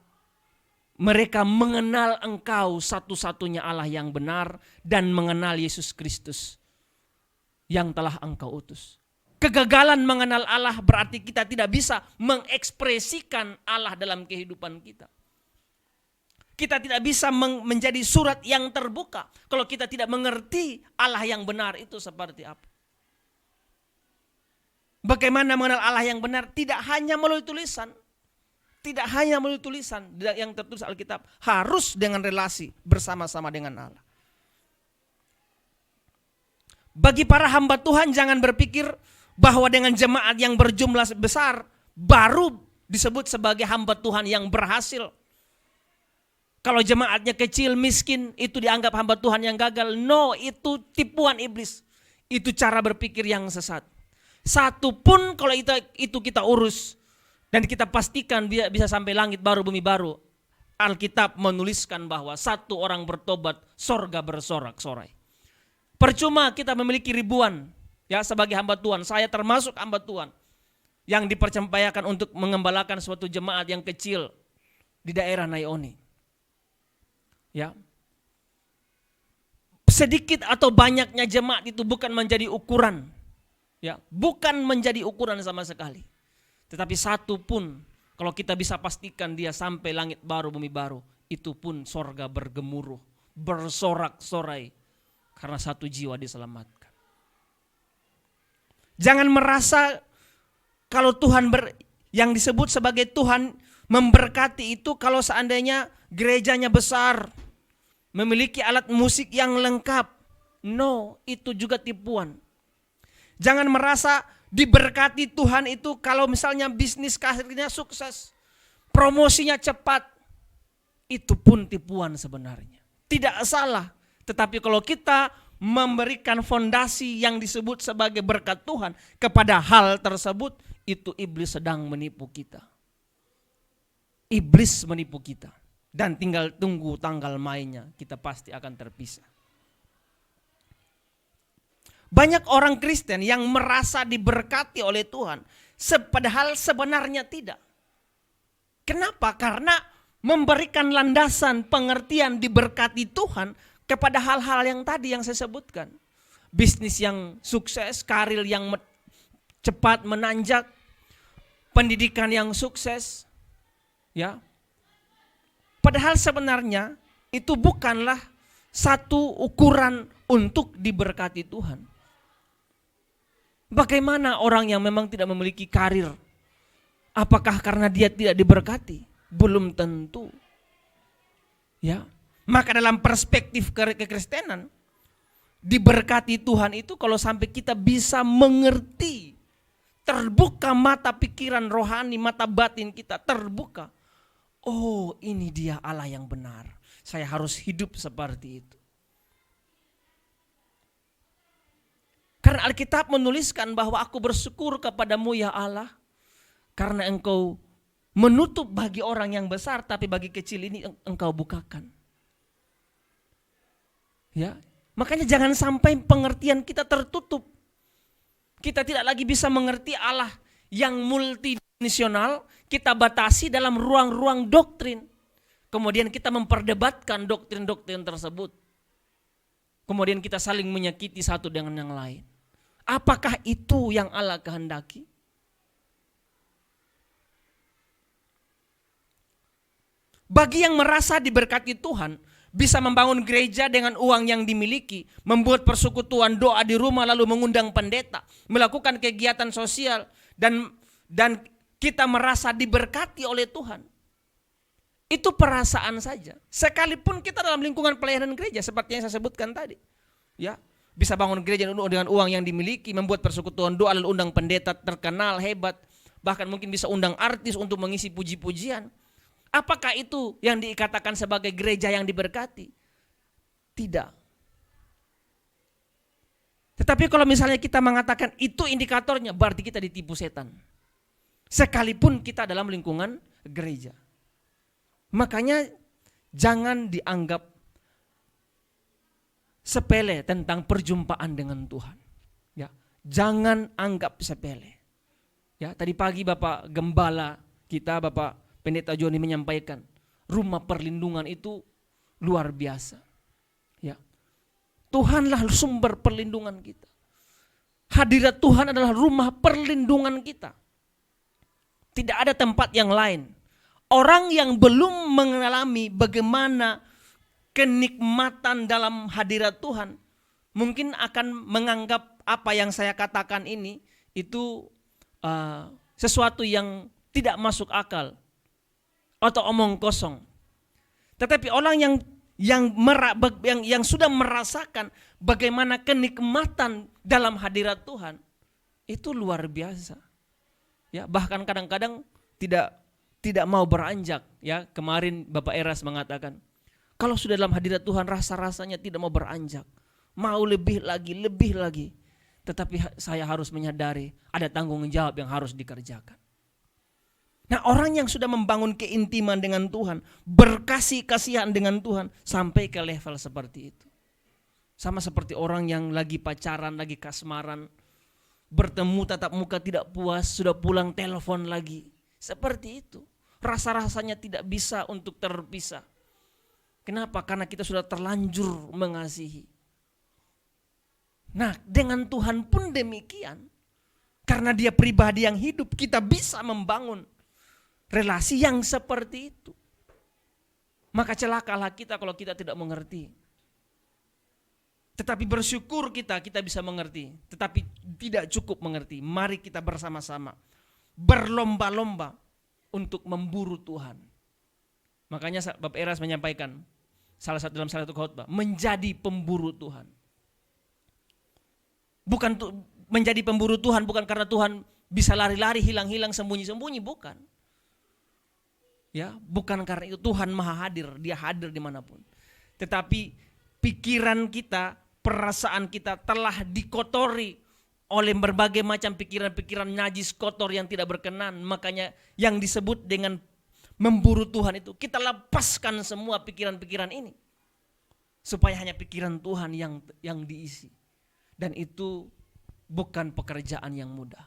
mereka mengenal Engkau satu-satunya Allah yang benar dan mengenal Yesus Kristus yang telah Engkau utus. Kegagalan mengenal Allah berarti kita tidak bisa mengekspresikan Allah dalam kehidupan kita. Kita tidak bisa menjadi surat yang terbuka kalau kita tidak mengerti Allah yang benar itu seperti apa. Bagaimana mengenal Allah yang benar? Tidak hanya melalui tulisan. Tidak hanya melalui tulisan yang tertulis Alkitab. Harus dengan relasi bersama-sama dengan Allah. Bagi para hamba Tuhan jangan berpikir bahwa dengan jemaat yang berjumlah besar baru disebut sebagai hamba Tuhan yang berhasil. Kalau jemaatnya kecil, miskin, itu dianggap hamba Tuhan yang gagal. No, itu tipuan iblis. Itu cara berpikir yang sesat. Satu pun kalau itu kita urus dan kita pastikan bisa sampai langit baru, bumi baru. Alkitab menuliskan bahwa satu orang bertobat, sorga bersorak-sorai. Percuma kita memiliki ribuan. Ya, sebagai hamba Tuhan, saya termasuk hamba Tuhan yang dipercayakan untuk mengembalakan suatu jemaat yang kecil di daerah Naioni. Ya, sedikit atau banyaknya jemaat itu bukan menjadi ukuran, ya, bukan menjadi ukuran sama sekali. Tetapi satu pun, kalau kita bisa pastikan dia sampai langit baru, bumi baru, itu pun sorga bergemuruh, bersorak-sorai karena satu jiwa diselamatkan. Jangan merasa kalau Tuhan yang disebut sebagai Tuhan memberkati itu kalau seandainya gerejanya besar, memiliki alat musik yang lengkap. No, itu juga tipuan. Jangan merasa Diberkati Tuhan itu kalau misalnya bisnis karirnya sukses, promosinya cepat, itu pun tipuan sebenarnya. Tidak salah, tetapi kalau kita memberikan fondasi yang disebut sebagai berkat Tuhan kepada hal tersebut, itu iblis sedang menipu kita. Iblis menipu kita. Dan tinggal tunggu tanggal mainnya, kita pasti akan terpisah. Banyak orang Kristen yang merasa diberkati oleh Tuhan, padahal sebenarnya tidak. Kenapa? Karena memberikan landasan pengertian diberkati Tuhan kepada hal-hal yang tadi yang saya sebutkan. Bisnis yang sukses, karir yang cepat menanjak, pendidikan yang sukses. Ya. Padahal sebenarnya itu bukanlah satu ukuran untuk diberkati Tuhan. Bagaimana orang yang memang tidak memiliki karir? Apakah karena dia tidak diberkati? Belum tentu. Ya. Maka dalam perspektif kekristenan, diberkati Tuhan itu kalau sampai kita bisa mengerti, terbuka mata pikiran rohani, mata batin kita terbuka. Oh, ini dia Allah yang benar. Saya harus hidup seperti itu. Karena Alkitab menuliskan bahwa aku bersyukur kepadamu ya Allah, karena engkau menutup bagi orang yang besar, tapi bagi kecil ini engkau bukakan. Ya, makanya jangan sampai pengertian kita tertutup. Kita tidak lagi bisa mengerti Allah yang multidimensional, kita batasi dalam ruang-ruang doktrin. Kemudian kita memperdebatkan doktrin-doktrin tersebut. Kemudian kita saling menyakiti satu dengan yang lain. Apakah itu yang Allah kehendaki? Bagi yang merasa diberkati Tuhan, bisa membangun gereja dengan uang yang dimiliki, membuat persekutuan doa di rumah lalu mengundang pendeta, melakukan kegiatan sosial dan kita merasa diberkati oleh Tuhan. Itu perasaan saja. Sekalipun kita dalam lingkungan pelayanan gereja seperti yang saya sebutkan tadi. Ya, bisa bangun gereja dengan uang yang dimiliki, membuat persekutuan doa lalu undang pendeta terkenal, hebat, bahkan mungkin bisa undang artis untuk mengisi puji-pujian. Apakah itu yang dikatakan sebagai gereja yang diberkati? Tidak. Tetapi kalau misalnya kita mengatakan itu indikatornya, berarti kita ditipu setan. Sekalipun kita dalam lingkungan gereja. Makanya jangan dianggap sepele tentang perjumpaan dengan Tuhan. Ya, jangan anggap sepele. Ya, tadi pagi Bapak Gembala kita, Bapak Pendeta Joni menyampaikan, rumah perlindungan itu luar biasa. Ya. Tuhanlah sumber perlindungan kita. Hadirat Tuhan adalah rumah perlindungan kita. Tidak ada tempat yang lain. Orang yang belum mengalami bagaimana kenikmatan dalam hadirat Tuhan, mungkin akan menganggap apa yang saya katakan ini itu sesuatu yang tidak masuk akal. Atau omong kosong. Tetapi orang yang sudah merasakan bagaimana kenikmatan dalam hadirat Tuhan, itu luar biasa. Ya, bahkan kadang-kadang tidak mau beranjak. Ya, kemarin Bapak Eras mengatakan, kalau sudah dalam hadirat Tuhan rasa-rasanya tidak mau beranjak, mau lebih lagi. Tetapi saya harus menyadari ada tanggung jawab yang harus dikerjakan. Nah, orang yang sudah membangun keintiman dengan Tuhan, berkasih kasihan dengan Tuhan, sampai ke level seperti itu. Sama seperti orang yang lagi pacaran, lagi kasmaran, bertemu tatap muka tidak puas, sudah pulang telepon lagi. Seperti itu. Rasa-rasanya tidak bisa untuk terpisah. Kenapa? Karena kita sudah terlanjur mengasihi. Nah, dengan Tuhan pun demikian. Karena dia pribadi yang hidup, kita bisa membangun relasi yang seperti itu. Maka celakalah kita kalau kita tidak mengerti. Tetapi bersyukur kita bisa mengerti. Tetapi tidak cukup mengerti. Mari kita bersama-sama berlomba-lomba untuk memburu Tuhan. Makanya Bapak Eras menyampaikan dalam salah satu khotbah, menjadi pemburu Tuhan. menjadi pemburu Tuhan bukan karena Tuhan bisa lari-lari, hilang-hilang, sembunyi-sembunyi, bukan. Ya, bukan karena itu Tuhan maha hadir, dia hadir dimanapun. Tetapi pikiran kita, perasaan kita telah dikotori oleh berbagai macam pikiran-pikiran najis, kotor yang tidak berkenan. Makanya yang disebut dengan memburu Tuhan itu, kita lepaskan semua pikiran-pikiran ini. Supaya hanya pikiran Tuhan yang diisi. Dan itu bukan pekerjaan yang mudah.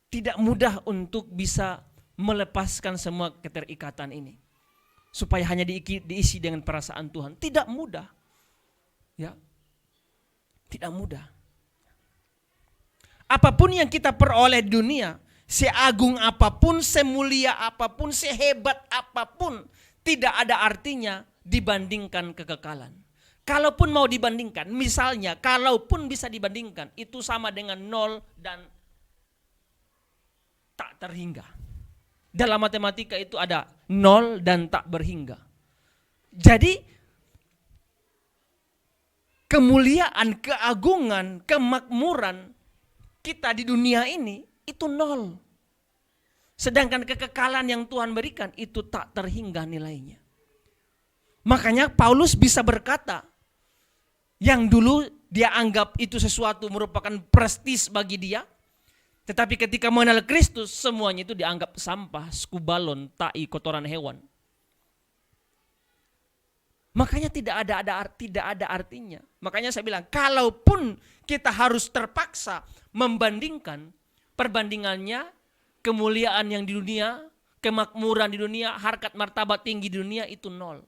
Tidak mudah untuk bisa melepaskan semua keterikatan ini. Supaya hanya diisi dengan perasaan Tuhan. Tidak mudah. Ya. Tidak mudah. Apapun yang kita peroleh di dunia, seagung apapun, semulia apapun, sehebat apapun, tidak ada artinya dibandingkan kekekalan. Kalaupun mau dibandingkan, misalnya kalaupun bisa dibandingkan, itu sama dengan 0 dan tak terhingga. Dalam matematika itu ada 0 dan tak berhingga. Jadi kemuliaan, keagungan, kemakmuran kita di dunia ini itu 0. Sedangkan kekekalan yang Tuhan berikan itu tak terhingga nilainya. Makanya Paulus bisa berkata, yang dulu dia anggap itu sesuatu merupakan prestis bagi dia, tetapi ketika mengenal Kristus semuanya itu dianggap sampah, skubalon, tai, kotoran hewan. Makanya tidak ada artinya. Makanya saya bilang, kalaupun kita harus terpaksa membandingkan, perbandingannya kemuliaan yang di dunia, kemakmuran di dunia, harkat martabat tinggi di dunia itu 0.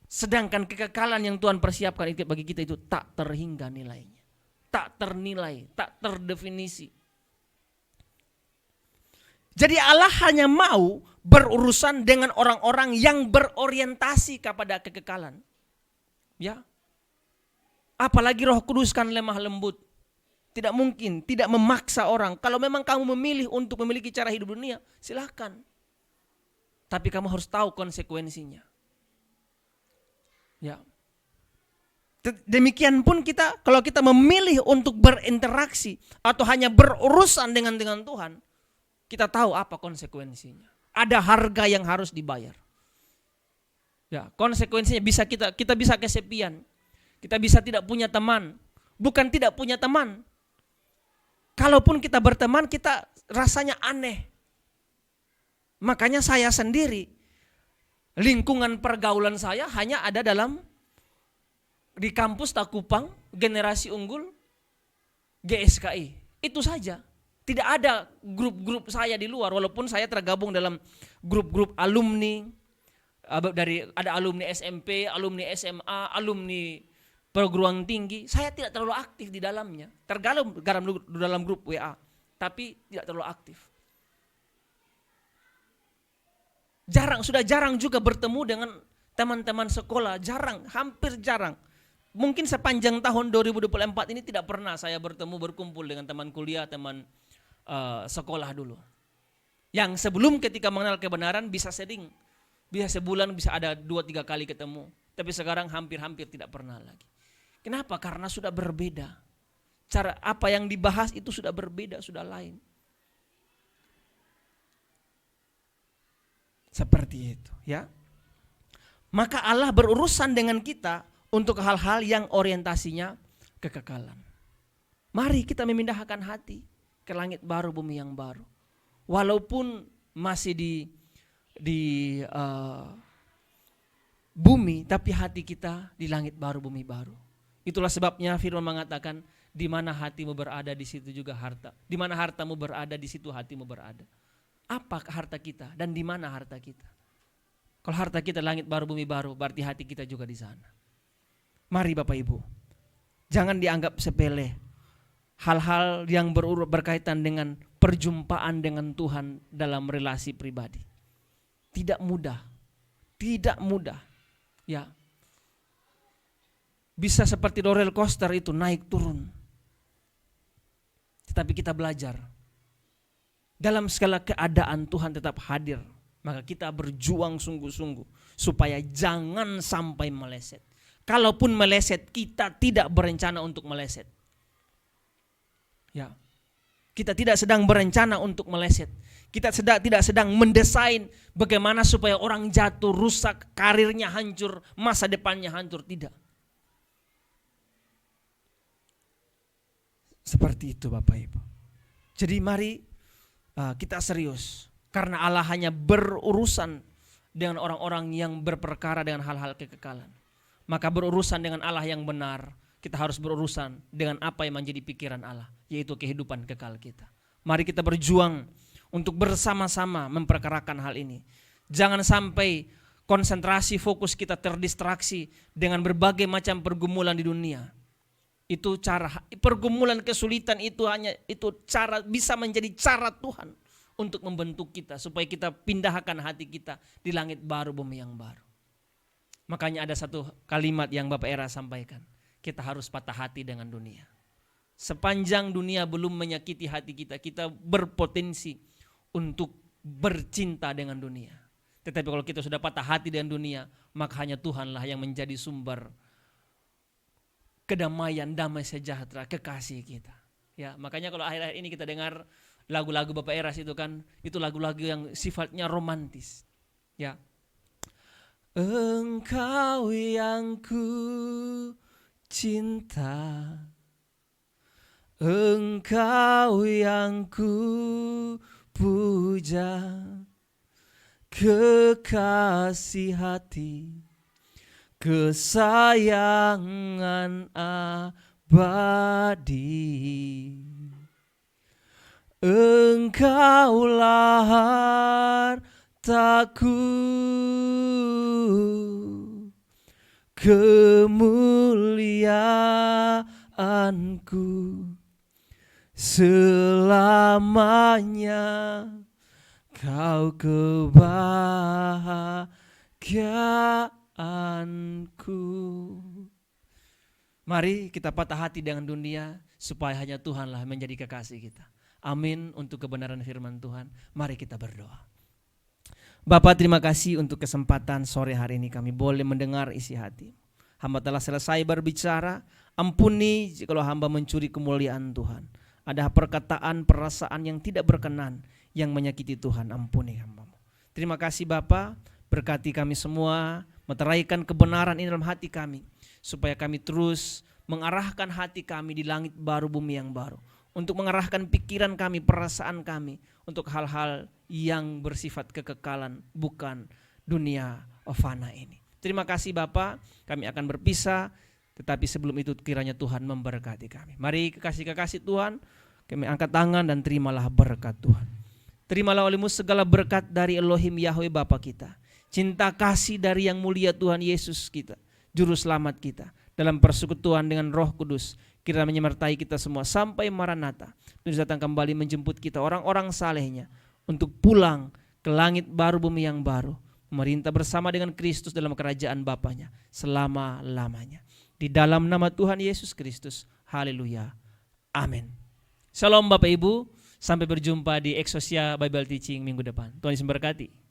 Sedangkan kekekalan yang Tuhan persiapkan bagi kita itu tak terhingga nilainya. Tak ternilai, tak terdefinisi. Jadi Allah hanya mau berurusan dengan orang-orang yang berorientasi kepada kekekalan. Ya. Apalagi Roh Kudus kan lemah lembut. Tidak mungkin, tidak memaksa orang. Kalau memang kamu memilih untuk memiliki cara hidup dunia, silahkan. Tapi kamu harus tahu konsekuensinya. Ya. Demikian pun kita, kalau kita memilih untuk berinteraksi atau hanya berurusan dengan Tuhan, kita tahu apa konsekuensinya. Ada harga yang harus dibayar. Ya, konsekuensinya bisa kita bisa kesepian. Kita bisa tidak punya teman. Bukan tidak punya teman. Kalaupun kita berteman, kita rasanya aneh. Makanya saya sendiri, lingkungan pergaulan saya hanya ada di kampus Takupang, generasi unggul, GSKI. Itu saja. Tidak ada grup-grup saya di luar, walaupun saya tergabung dalam grup-grup alumni, ada alumni SMP, alumni SMA, alumni perguruan tinggi. Saya tidak terlalu aktif di dalamnya, tergabung dalam grup WA, tapi tidak terlalu aktif. Sudah jarang juga bertemu dengan teman-teman sekolah, hampir jarang. Mungkin sepanjang tahun 2024 ini tidak pernah saya berkumpul dengan teman kuliah, teman sekolah dulu. Yang sebelum ketika mengenal kebenaran bisa sering, bisa sebulan bisa ada 2-3 kali ketemu. Tapi sekarang hampir-hampir tidak pernah lagi. Kenapa? Karena sudah berbeda. Cara apa yang dibahas itu sudah berbeda, sudah lain. Seperti itu, ya. Maka Allah berurusan dengan kita untuk hal-hal yang orientasinya kekekalan. Mari kita memindahkan hati ke langit baru, bumi yang baru. Walaupun masih di bumi, tapi hati kita di langit baru, bumi baru. Itulah sebabnya firman mengatakan, di mana hatimu berada, di situ juga harta. Di mana hartamu berada, di situ hatimu berada. Apa harta kita dan di mana harta kita? Kalau harta kita langit baru, bumi baru, berarti hati kita juga di sana. Mari Bapak Ibu, jangan dianggap sepele hal-hal yang berkaitan dengan perjumpaan dengan Tuhan dalam relasi pribadi. Tidak mudah, ya. Bisa seperti roller coaster itu naik turun. Tetapi kita belajar. Dalam segala keadaan Tuhan tetap hadir. Maka kita berjuang sungguh-sungguh supaya jangan sampai meleset. kalaupun meleset, kita tidak berencana untuk meleset. Ya. Kita tidak sedang berencana untuk meleset. Kita tidak sedang mendesain bagaimana supaya orang jatuh, rusak, karirnya hancur, masa depannya hancur. Tidak. Seperti itu Bapak Ibu. Jadi mari kita serius. Karena Allah hanya berurusan dengan orang-orang yang berperkara dengan hal-hal kekekalan. Maka berurusan dengan Allah yang benar, kita harus berurusan dengan apa yang menjadi pikiran Allah, yaitu kehidupan kekal kita. Mari kita berjuang untuk bersama-sama memperkarakan hal ini. Jangan sampai konsentrasi fokus kita terdistraksi dengan berbagai macam pergumulan di dunia. Itu cara, pergumulan kesulitan itu cara bisa menjadi cara Tuhan untuk membentuk kita supaya kita pindahkan hati kita di langit baru bumi yang baru. Makanya ada satu kalimat yang Bapak Era sampaikan. Kita harus patah hati dengan dunia. Sepanjang dunia belum menyakiti hati kita, kita berpotensi untuk bercinta dengan dunia. Tetapi kalau kita sudah patah hati dengan dunia, maka hanya Tuhanlah yang menjadi sumber kedamaian, damai sejahtera, kekasih kita. Ya, makanya kalau akhir-akhir ini kita dengar lagu-lagu Bapak Eras itu kan, itu lagu-lagu yang sifatnya romantis. Ya. Engkau yang ku cinta, Engkau yang ku puja, kekasih hati, kesayangan abadi. Engkaulah hartaku, kemuliaanku, selamanya kau kebahagiaanku. Mari kita patah hati dengan dunia supaya hanya Tuhanlah menjadi kekasih kita. Amin untuk kebenaran firman Tuhan. Mari kita berdoa. Bapak, terima kasih untuk kesempatan sore hari ini kami boleh mendengar isi hati. Hamba telah selesai berbicara. Ampuni jikalau hamba mencuri kemuliaan Tuhan. Ada perkataan, perasaan yang tidak berkenan yang menyakiti Tuhan. Ampuni hamba-Mu. Terima kasih Bapak. Berkati kami semua. Meteraikan kebenaran ini dalam hati kami. Supaya kami terus mengarahkan hati kami di langit baru bumi yang baru. Untuk mengarahkan pikiran kami, perasaan kami untuk hal-hal yang bersifat kekekalan, bukan dunia fana ini. Terima kasih Bapak, kami akan berpisah, tetapi sebelum itu kiranya Tuhan memberkati kami. Mari kekasih-kekasih Tuhan, kami angkat tangan dan terimalah berkat Tuhan. Terimalah olehmu segala berkat dari Elohim Yahweh Bapa kita. Cinta kasih dari yang mulia Tuhan Yesus kita, Juru Selamat kita. Dalam persekutuan dengan Roh Kudus, kiranya menyertai kita semua sampai Maranatha. Tuhan datang kembali menjemput kita orang-orang salehnya untuk pulang ke langit baru bumi yang baru. Memerintah bersama dengan Kristus dalam kerajaan Bapanya selama-lamanya. Di dalam nama Tuhan Yesus Kristus. Haleluya. Amin. Shalom Bapak Ibu. Sampai berjumpa di Exousia Bible Teaching minggu depan. Tuhan Yesus memberkati.